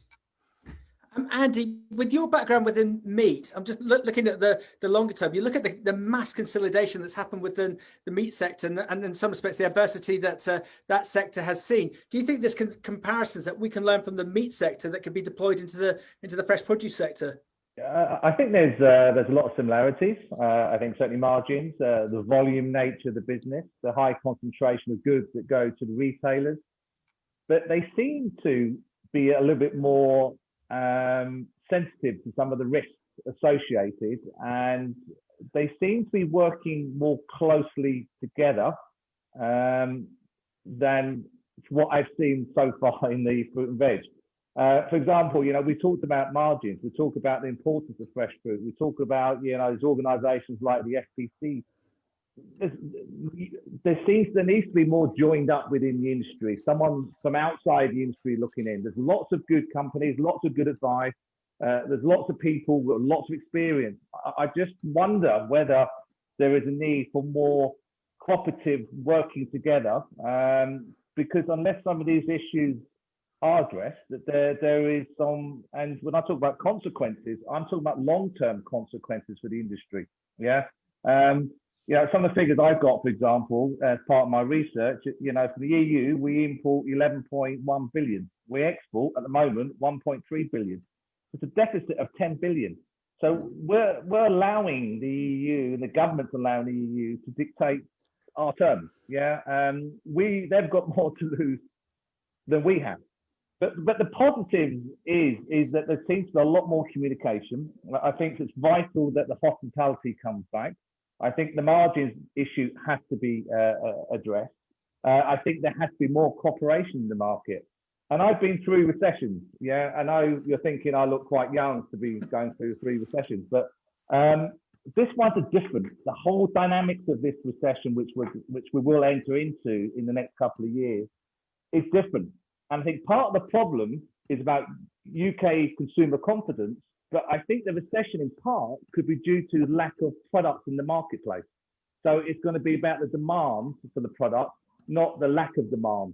Andy, with your background within meat, I'm just looking at the longer term. You look at the mass consolidation that's happened within the meat sector, and in some respects the adversity that that sector has seen. Do you think there's comparisons that we can learn from the meat sector that could be deployed into the fresh produce sector? I think there's a lot of similarities. I think certainly margins, the volume nature of the business, the high concentration of goods that go to the retailers, but they seem to be a little bit more sensitive to some of the risks associated, and they seem to be working more closely together than what I've seen so far in the fruit and veg. For example, we talked about margins, we talk about the importance of fresh fruit, we talk about these organisations like the FPC. There needs to be more joined up within the industry, someone from outside the industry looking in. There's lots of good companies, lots of good advice, there's lots of people with lots of experience. I just wonder whether there is a need for more cooperative working together, because unless some of these issues are addressed, that there is some, and when I talk about consequences, I'm talking about long-term consequences for the industry. Yeah. some of the figures I've got, for example, as part of my research, for the EU, we import 11.1 billion. We export at the moment 1.3 billion. It's a deficit of 10 billion. So we're allowing the EU, and the government's allowing the EU to dictate our terms. They've got more to lose than we have. But the positive is that there seems to be a lot more communication. I think it's vital that the hospitality comes back. I think the margins issue has to be addressed. I think there has to be more cooperation in the market. And I've been through recessions. I know you're thinking I look quite young to be going through 3 recessions, but this one's different. The whole dynamics of this recession, which we will enter into in the next couple of years, is different. And I think part of the problem is about UK consumer confidence, but I think the recession in part could be due to lack of products in the marketplace. So it's going to be about the demand for the product, not the lack of demand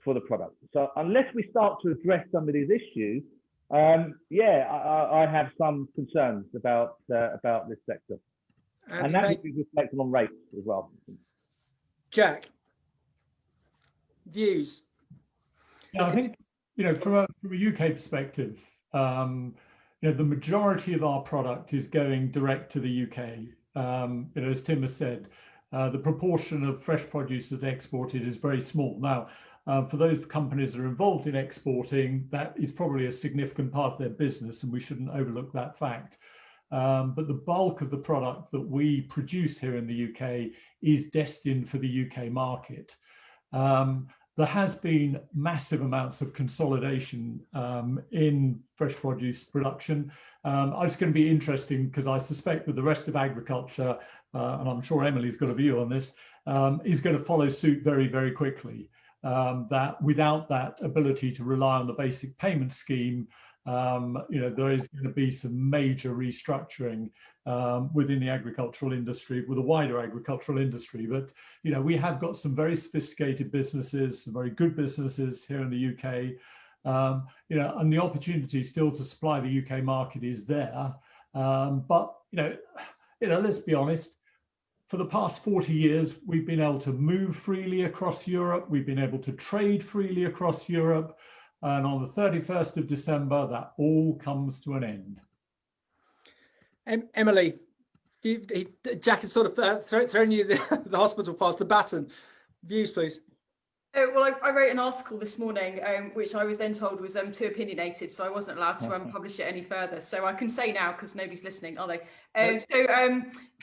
for the product. So unless we start to address some of these issues, I have some concerns about this sector. And that would be reflected on rates as well. Jack, views? Yeah, I think, from a UK perspective, the majority of our product is going direct to the UK. As Tim has said, the proportion of fresh produce that's exported is very small. Now, for those companies that are involved in exporting, that is probably a significant part of their business, and we shouldn't overlook that fact. But the bulk of the product that we produce here in the UK is destined for the UK market. There has been massive amounts of consolidation in fresh produce production. It's going to be interesting because I suspect that the rest of agriculture, and I'm sure Emily's got a view on this, is going to follow suit very, very quickly. That without that ability to rely on the basic payment scheme, there is going to be some major restructuring within the agricultural industry, with a wider agricultural industry. But we have got some very sophisticated businesses, some very good businesses here in the UK, and the opportunity still to supply the UK market is there. But let's be honest. For the past 40 years, we've been able to move freely across Europe. We've been able to trade freely across Europe. And on the 31st of December, that all comes to an end. Emily, Jack has sort of thrown you the hospital pass, the baton. Views, please. Well, I wrote an article this morning, which I was then told was too opinionated, so I wasn't allowed to publish it any further. So I can say now, because nobody's listening, are they?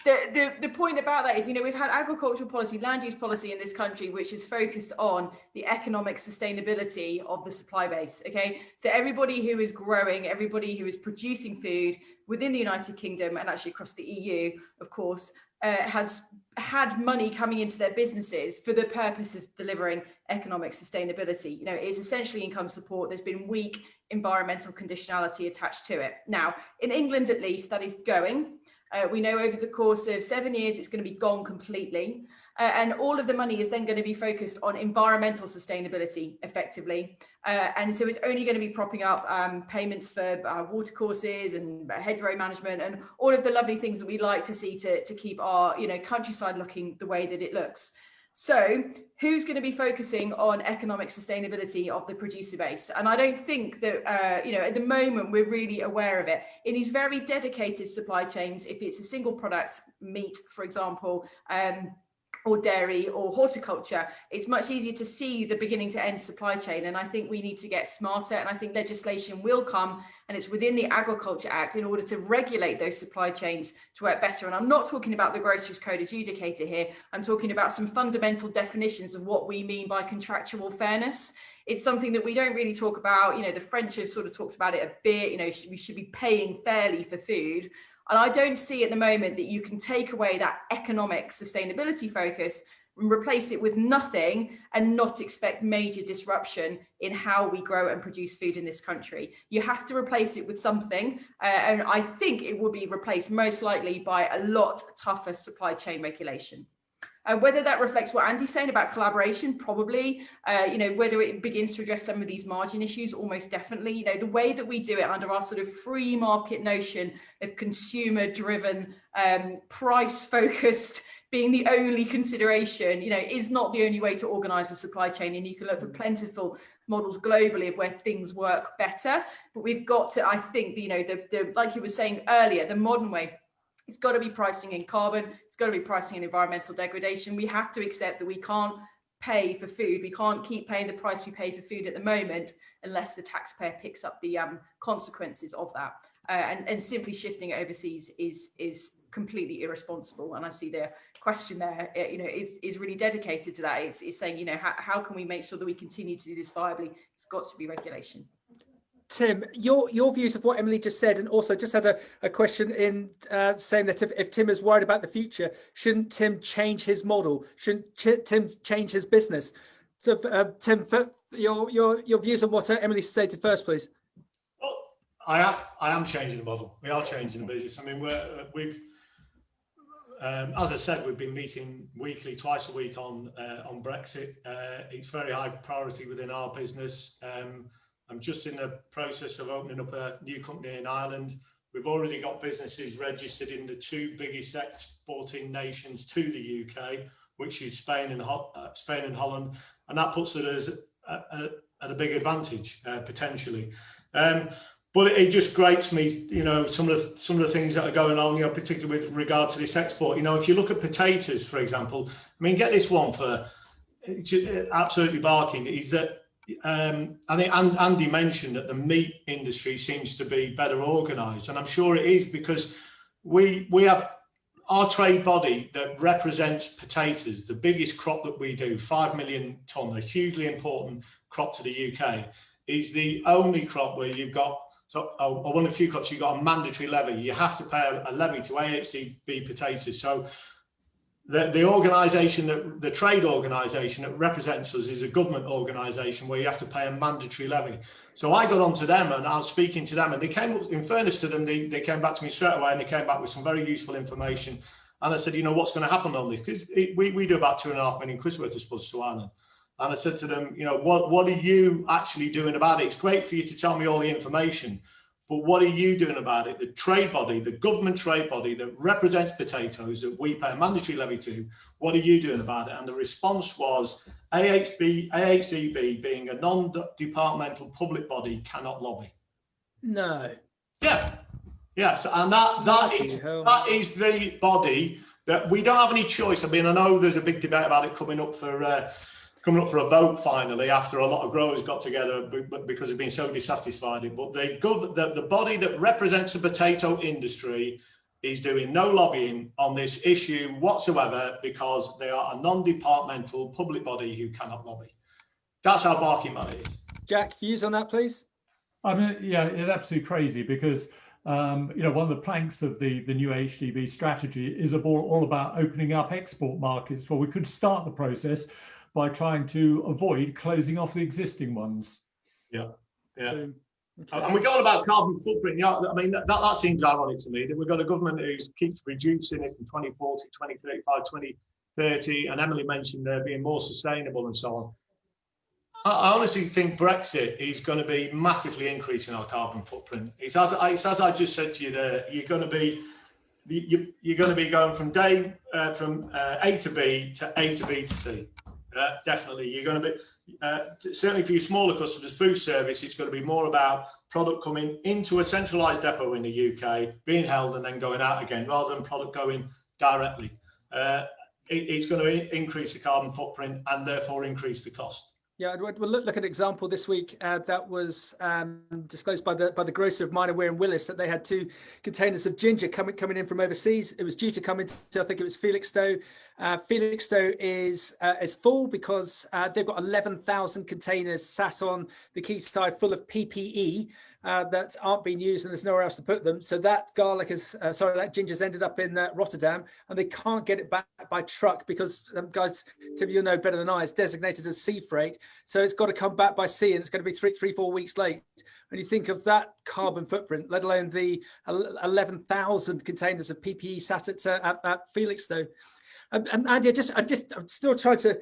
The point about that is, we've had agricultural policy, land use policy in this country, which is focused on the economic sustainability of the supply base. Okay, so everybody who is growing, everybody who is producing food within the United Kingdom and actually across the EU, of course, has had money coming into their businesses for the purpose of delivering economic sustainability. It's essentially income support. There's been weak environmental conditionality attached to it. Now, in England, at least, that is going. We know over the course of 7 years, it's going to be gone completely. And all of the money is then going to be focused on environmental sustainability, effectively. And so it's only going to be propping up payments for water courses and hedgerow management and all of the lovely things that we like to see to keep our countryside looking the way that it looks. So who's going to be focusing on economic sustainability of the producer base? And I don't think that, at the moment, we're really aware of it. In these very dedicated supply chains, if it's a single product, meat, for example, or dairy or horticulture, it's much easier to see the beginning to end supply chain. And I think we need to get smarter, and I think legislation will come, and it's within the Agriculture Act in order to regulate those supply chains to work better. And I'm not talking about the Groceries Code adjudicator here. I'm talking about some fundamental definitions of what we mean by contractual fairness. It's something that we don't really talk about. The French have sort of talked about it a bit. We should be paying fairly for food. And I don't see at the moment that you can take away that economic sustainability focus and replace it with nothing and not expect major disruption in how we grow and produce food in this country. You have to replace it with something. And I think it will be replaced most likely by a lot tougher supply chain regulation. Whether that reflects what Andy's saying about collaboration, probably, whether it begins to address some of these margin issues, almost definitely. The way that we do it under our sort of free market notion of consumer driven, price focused being the only consideration, is not the only way to organise a supply chain. And you can look for plentiful models globally of where things work better. But we've got to, I think, the like you were saying earlier, the modern way, it's got to be pricing in carbon. It's got to be pricing in environmental degradation. We have to accept that we can't pay for food. We can't keep paying the price we pay for food at the moment unless the taxpayer picks up the consequences of that. And simply shifting it overseas is completely irresponsible. And I see the question there, is really dedicated to that. It's saying, how can we make sure that we continue to do this viably? It's got to be regulation. Tim, your views of what Emily just said, and also just had a question in saying that if Tim is worried about the future, shouldn't Tim change his model? Shouldn't Tim change his business? So, Tim, your views on what Emily stated first, please. Well, I am changing the model. We are changing the business. I mean, we've as I said, we've been meeting weekly, twice a week on Brexit. It's very high priority within our business. I'm just in the process of opening up a new company in Ireland. We've already got businesses registered in the two biggest exporting nations to the UK, which is Spain and Holland, and that puts us at a big advantage potentially. But it just grates me, some of the things that are going on, particularly with regard to this export. If you look at potatoes, for example, I mean, get this one for absolutely barking, is that I think Andy mentioned that the meat industry seems to be better organised, and I'm sure it is because we have our trade body that represents potatoes, the biggest crop that we do, 5 million tonne, a hugely important crop to the UK, is the only crop where you've got, or one of the few crops you've got a mandatory levy. You have to pay a levy to AHDB potatoes. So the organisation, the trade organisation that represents us is a government organisation where you have to pay a mandatory levy. So I got onto them and I was speaking to them, and they came, in fairness to them, they came back to me straight away and they came back with some very useful information. And I said, what's going to happen on this? Because we do about 2.5 million quid worth of spuds to Ireland. And I said to them, what are you actually doing about it? It's great for you to tell me all the information, but what are you doing about it? The trade body, the government trade body that represents potatoes that we pay a mandatory levy to, what are you doing about it? And the response was AHDB, being a non-departmental public body, cannot lobby. No. Yeah. Yes. And that is the body that we don't have any choice. I mean, I know there's a big debate about it coming up for a vote finally after a lot of growers got together because they've been so dissatisfied. But the body that represents the potato industry is doing no lobbying on this issue whatsoever because they are a non-departmental public body who cannot lobby. That's how barking mad it is. Jack, views on that, please? I mean, yeah, it's absolutely crazy because one of the planks of the new HDB strategy is all about opening up export markets. Well, we could start the process by trying to avoid closing off the existing ones. Yeah. Okay. And we're going about carbon footprint. I mean, that seems ironic to me that we've got a government who keeps reducing it from 2040, 2035, 2030, and Emily mentioned there being more sustainable and so on. I honestly think Brexit is going to be massively increasing our carbon footprint. It's as I just said to you there, you're going to be going from A to B to A to B to C. Definitely, you're going to be certainly for your smaller customers, food service. It's going to be more about product coming into a centralised depot in the UK, being held, and then going out again, rather than product going directly. It's going to increase the carbon footprint and therefore increase the cost. Yeah, we'll look at an example this week that was disclosed by the grocer of mine, Weir and Willis, that they had 2 containers of ginger coming in from overseas. It was due to come into, I think it was Felixstowe. Felixstowe is full because they've got 11,000 containers sat on the quayside full of PPE that aren't being used, and there's nowhere else to put them. So that that ginger's ended up in Rotterdam, and they can't get it back by truck because, guys, Tim, you know better than I, it's designated as sea freight. So it's got to come back by sea, and it's going to be 3-4 weeks late. When you think of that carbon footprint, let alone the 11,000 containers of PPE sat at Felixstowe. And Andy, I'm still trying to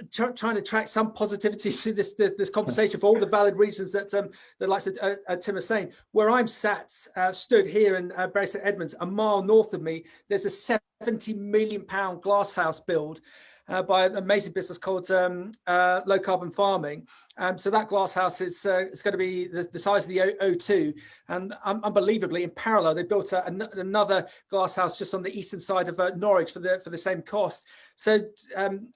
trying to track some positivity to this conversation for all the valid reasons that the likes of Tim are saying. Where I'm stood here in Bury St Edmunds, a mile north of me, there's a £70 million glasshouse build by an amazing business called Low Carbon Farming. So that glass house is going to be the size of the O2, and unbelievably, in parallel, they built another glass house just on the eastern side of Norwich for the same cost. So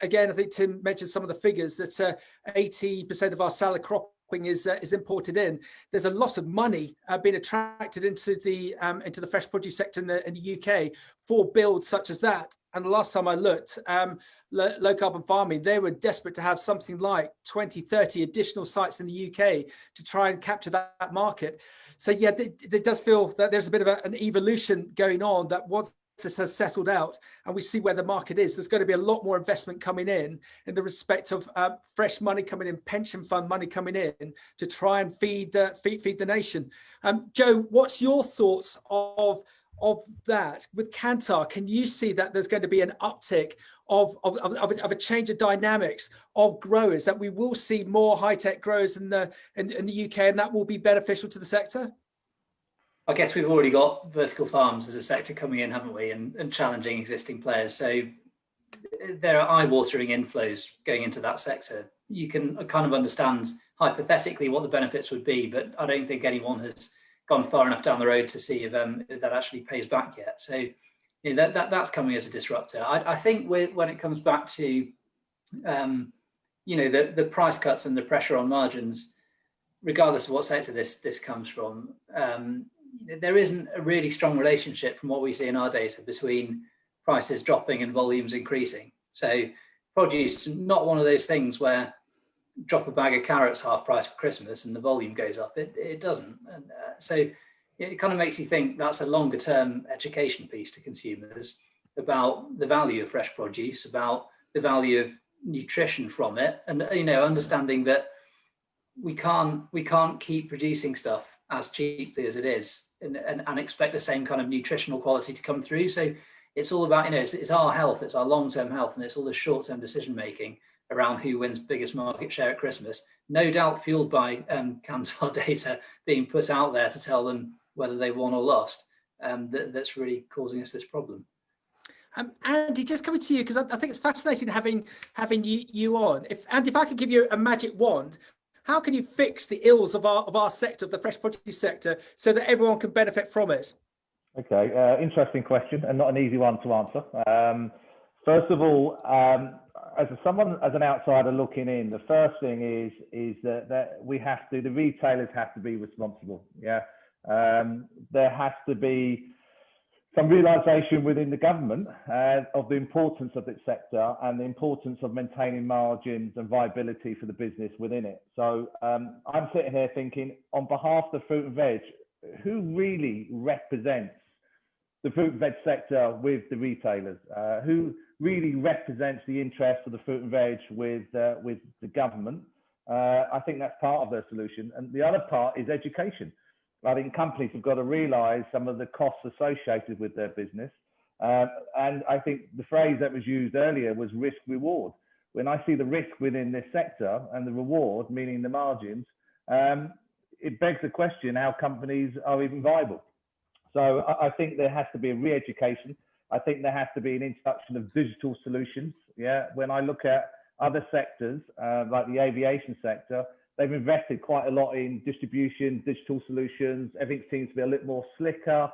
again, I think Tim mentioned some of the figures that 80% of our salad crop is imported in. There's a lot of money being attracted into the fresh produce sector in the UK for builds such as that. And the last time I looked, Low Carbon Farming, they were desperate to have something like 20, 30 additional sites in the UK to try and capture that market. So yeah, it does feel that there's a bit of an evolution going on, that once this has settled out and we see where the market is, there's going to be a lot more investment coming in the respect of fresh money coming in, pension fund money coming in to try and feed the nation. Joe, what's your thoughts of that with Kantar? Can you see that there's going to be an uptick of a change of dynamics of growers, that we will see more high-tech growers in the UK, and that will be beneficial to the sector? I guess we've already got vertical farms as a sector coming in, haven't we, and challenging existing players. So there are eye-watering inflows going into that sector. You can kind of understand hypothetically what the benefits would be, but I don't think anyone has gone far enough down the road to see if that actually pays back yet. So you know, that's coming as a disruptor. I think when it comes back to you know, the price cuts and the pressure on margins, regardless of what sector this comes from, there isn't a really strong relationship from what we see in our data between prices dropping and volumes increasing. So produce, not one of those things where drop a bag of carrots half price for Christmas and the volume goes up. It doesn't. And so it kind of makes you think that's a longer term education piece to consumers about the value of fresh produce, about the value of nutrition from it, and you know, understanding that we can't keep producing stuff as cheaply as it is and expect the same kind of nutritional quality to come through. So it's all about, you know, it's our health, it's our long-term health, and it's all the short-term decision making around who wins biggest market share at Christmas, no doubt fueled by Kantar data being put out there to tell them whether they won or lost. That's really causing us this problem. Andy, just coming to you, because I think it's fascinating having you on. If I could give you a magic wand, how can you fix the ills of our sector, of the fresh produce sector, so that everyone can benefit from it? Okay, interesting question, and not an easy one to answer. First of all, as an outsider looking in, the first thing is that the retailers have to be responsible. Yeah, there has to be some realization within the government of the importance of its sector and the importance of maintaining margins and viability for the business within it. So I'm sitting here thinking, on behalf of the fruit and veg, who really represents the fruit and veg sector with the retailers? Who really represents the interest of the fruit and veg with the government? I think that's part of the solution. And the other part is education. I think companies have got to realise some of the costs associated with their business. And I think the phrase that was used earlier was risk reward. When I see the risk within this sector and the reward, meaning the margins, it begs the question how companies are even viable. So I think there has to be a re-education. I think there has to be an introduction of digital solutions. Yeah, when I look at other sectors, like the aviation sector, they've invested quite a lot in distribution, digital solutions. Everything seems to be a little more slicker,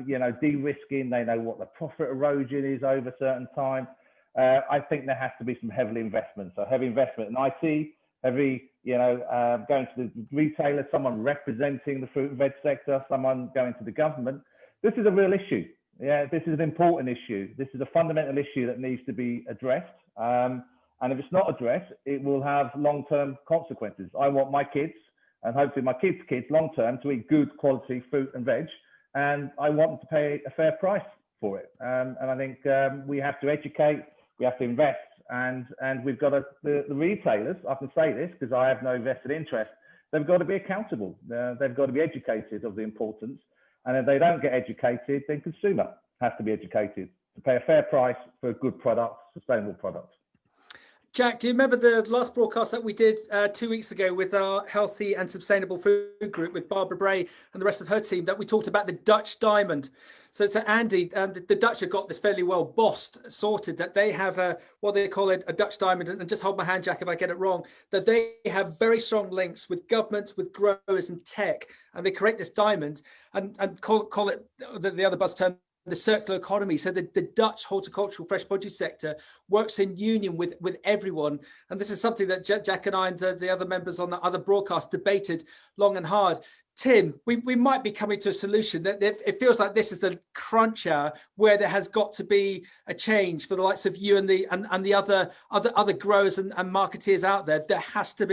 you know, de-risking. They know what the profit erosion is over certain time. I think there has to be some heavy investment. So heavy investment in IT, heavy, you know, going to the retailer, someone representing the fruit and veg sector, someone going to the government. This is a real issue. Yeah, this is an important issue. This is a fundamental issue that needs to be addressed. And if it's not addressed, it will have long-term consequences. I want my kids, and hopefully my kids' kids long-term, to eat good quality fruit and veg, and I want them to pay a fair price for it. And I think we have to educate, we have to invest, and we've got to, the retailers, I can say this because I have no vested interest, they've got to be accountable. They've got to be educated of the importance. And if they don't get educated, then consumer has to be educated to pay a fair price for a good product, sustainable product. Jack, do you remember the last broadcast that we did 2 weeks ago with our Healthy and Sustainable Food Group with Barbara Bray and the rest of her team, that we talked about the Dutch diamond? So Andy, the Dutch have got this fairly well sorted, that they have what they call it, a Dutch diamond, and just hold my hand, Jack, if I get it wrong, that they have very strong links with government, with growers and tech, and they create this diamond and call it the other buzz term, the circular economy. So the Dutch horticultural fresh produce sector works in union with everyone. And this is something that Jack and I and the other members on the other broadcast debated long and hard. Tim, we might be coming to a solution. That it feels like this is the crunch hour where there has got to be a change for the likes of you and the other growers and marketeers out there. There has to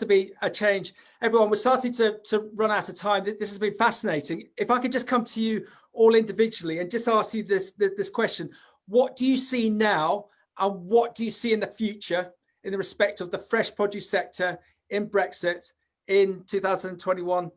be a change. Everyone, we're starting to run out of time. This has been fascinating. If I could just come to you all individually and just ask you this question: what do you see now, and what do you see in the future in the respect of the fresh produce sector in Brexit in 2021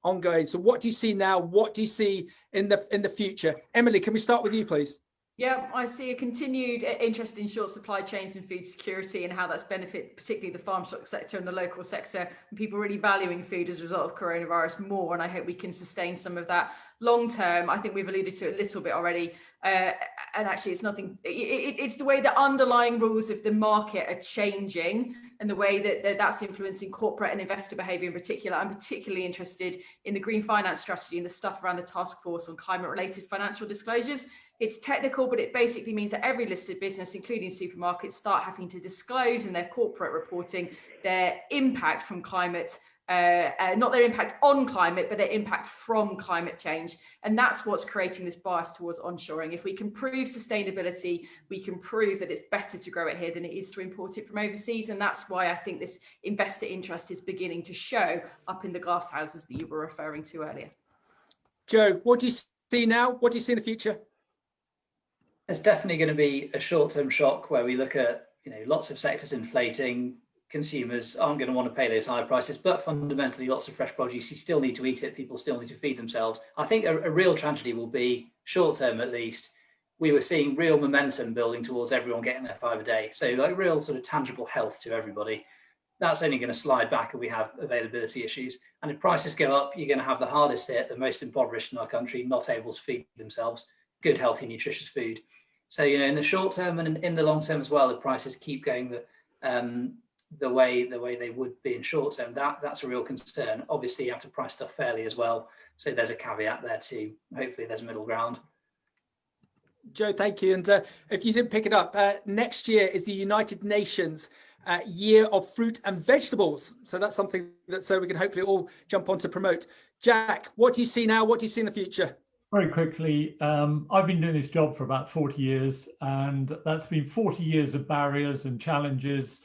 ongoing? So what do you see now? What do you see in the future? Emily, can we start with you, please? Yeah, I see a continued interest in short supply chains and food security, and how that's benefit particularly the farm stock sector and the local sector, and people really valuing food as a result of coronavirus more. And I hope we can sustain some of that long term. I think we've alluded to it a little bit already. And actually, it's nothing. It's the way the underlying rules of the market are changing, and the way that that's influencing corporate and investor behaviour in particular. I'm particularly interested in the green finance strategy and the stuff around the task force on climate-related financial disclosures. It's technical, but it basically means that every listed business, including supermarkets, start having to disclose in their corporate reporting their impact from climate, not their impact on climate, but their impact from climate change. And that's what's creating this bias towards onshoring. If we can prove sustainability, we can prove that it's better to grow it here than it is to import it from overseas. And that's why I think this investor interest is beginning to show up in the glass houses that you were referring to earlier. Joe, what do you see now? What do you see in the future? There's definitely going to be a short-term shock where we look at, lots of sectors inflating. Consumers aren't going to want to pay those higher prices, but fundamentally, lots of fresh produce, you still need to eat it. People still need to feed themselves. I think a real tragedy will be, short-term at least, we were seeing real momentum building towards everyone getting their 5 a day. So like real sort of tangible health to everybody. That's only going to slide back if we have availability issues. And if prices go up, you're going to have the hardest hit, the most impoverished in our country, not able to feed themselves good, healthy, nutritious food. So, in the short term and in the long term as well, the prices keep going the way they would be in short term. That's a real concern. Obviously, you have to price stuff fairly as well. So there's a caveat there too. Hopefully, there's a middle ground. Joe, thank you. And if you didn't pick it up, next year is the United Nations Year of Fruit and Vegetables. So that's something that we can hopefully all jump on to promote. Jack, what do you see now? What do you see in the future? Very quickly, I've been doing this job for about 40 years, and that's been 40 years of barriers and challenges.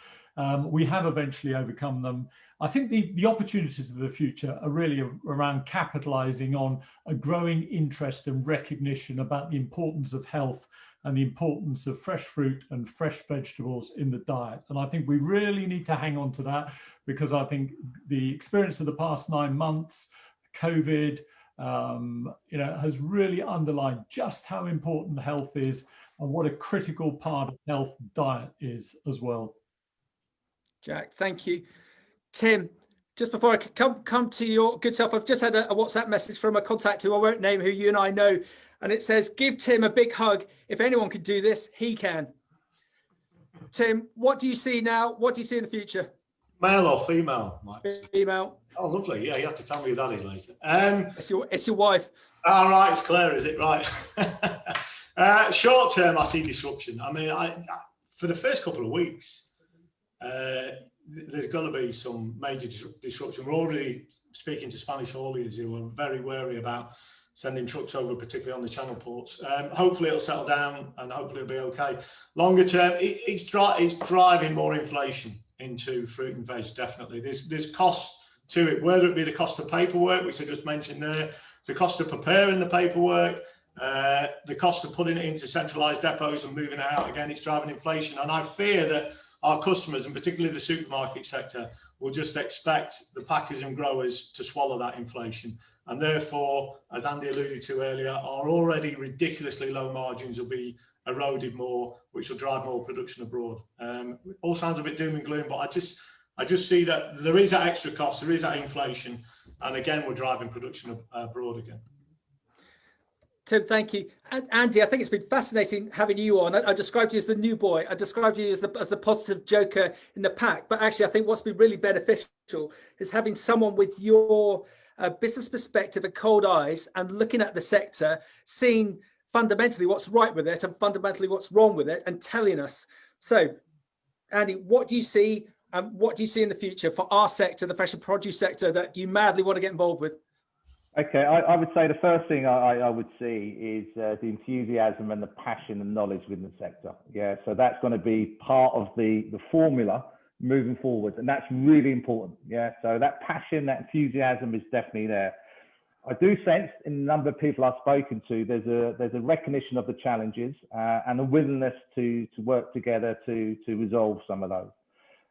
We have eventually overcome them. I think the opportunities of the future are really around capitalising on a growing interest and recognition about the importance of health and the importance of fresh fruit and fresh vegetables in the diet. And I think we really need to hang on to that, because I think the experience of the past 9 months, COVID, has really underlined just how important health is and what a critical part of health diet is as well. Jack, thank you. Tim, just before I come to your good self, I've just had a WhatsApp message from a contact who I won't name, who you and I know, and it says, give Tim a big hug. If anyone could do this, he can. Tim, what do you see now? What do you see in the future? Male or female, Mike? Female. Oh, lovely. Yeah, you have to tell me who that is later. It's your wife. Oh, right, it's Claire, is it? Right. Short term, I see disruption. I mean, for the first couple of weeks, there's going to be some major disruption. We're already speaking to Spanish hauliers who are very wary about sending trucks over, particularly on the channel ports. Hopefully it'll settle down and hopefully it'll be okay. Longer term, it's driving more inflation into fruit and veg, definitely. There's costs to it, whether it be the cost of paperwork, which I just mentioned there, the cost of preparing the paperwork, the cost of putting it into centralised depots and moving it out again. It's driving inflation. And I fear that our customers, and particularly the supermarket sector, will just expect the packers and growers to swallow that inflation. And therefore, as Andy alluded to earlier, our already ridiculously low margins will be eroded more, which will drive more production abroad. It all sounds a bit doom and gloom, but I just see that there is that extra cost, there is that inflation, and again, we're driving production abroad again. Tim, thank you. And Andy, I think it's been fascinating having you on. I described you as the new boy. I described you as the positive joker in the pack. But actually, I think what's been really beneficial is having someone with your business perspective and cold eyes and looking at the sector, seeing fundamentally what's right with it and fundamentally what's wrong with it, and telling us. So, Andy, what do you see? What do you see in the future for our sector, the fresh and produce sector, that you madly want to get involved with? Okay, I would say the first thing I would see is the enthusiasm and the passion and knowledge within the sector. Yeah, so that's going to be part of the formula moving forward, and that's really important. Yeah, so that passion, that enthusiasm is definitely there. I do sense in a number of people I've spoken to, there's a recognition of the challenges and a willingness to work together to resolve some of those.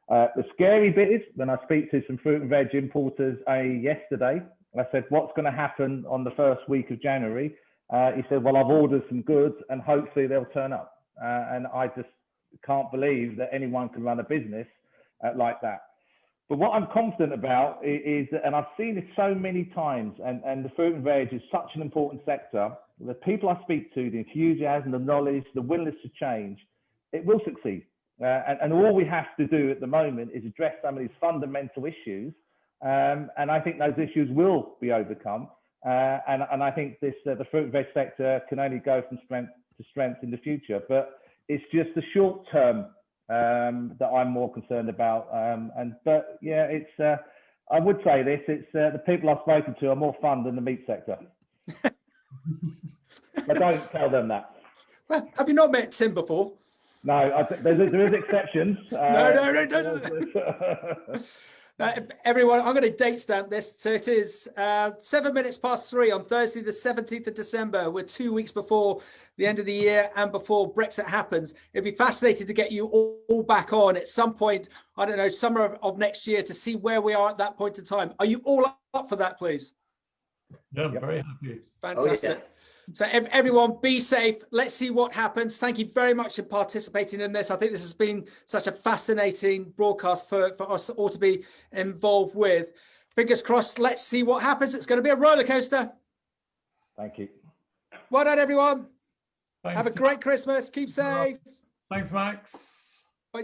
The scary bit is when I speak to some fruit and veg importers yesterday, I said, what's going to happen on the first week of January? He said, well, I've ordered some goods and hopefully they'll turn up. And I just can't believe that anyone can run a business like that. But what I'm confident about is, and I've seen it so many times, and the fruit and veg is such an important sector, the people I speak to, the enthusiasm, the knowledge, the willingness to change, it will succeed. And all we have to do at the moment is address some of these fundamental issues. And I think those issues will be overcome. And I think the fruit and veg sector can only go from strength to strength in the future. But it's just the short term that I'm more concerned about. But yeah, it's I would say this: it's the people I've spoken to are more fun than the meat sector. But don't tell them that. Well, have you not met Tim before? No, there is exceptions. No. Everyone, I'm going to date stamp this. So it is 7 minutes past 3 on Thursday, the 17th of December. We're 2 weeks before the end of the year and before Brexit happens. It'd be fascinating to get you all back on at some point, I don't know, summer of next year, to see where we are at that point in time. Are you all up for that, please? Yeah, I'm very happy. Fantastic. Oh, yeah. So everyone, be safe. Let's see what happens. Thank you very much for participating in this. I think this has been such a fascinating broadcast for us all to be involved with. Fingers crossed. Let's see what happens. It's going to be a roller coaster. Thank you. Well done, everyone. Thanks. Have a great Christmas. Keep safe. Thanks, Max. Bye.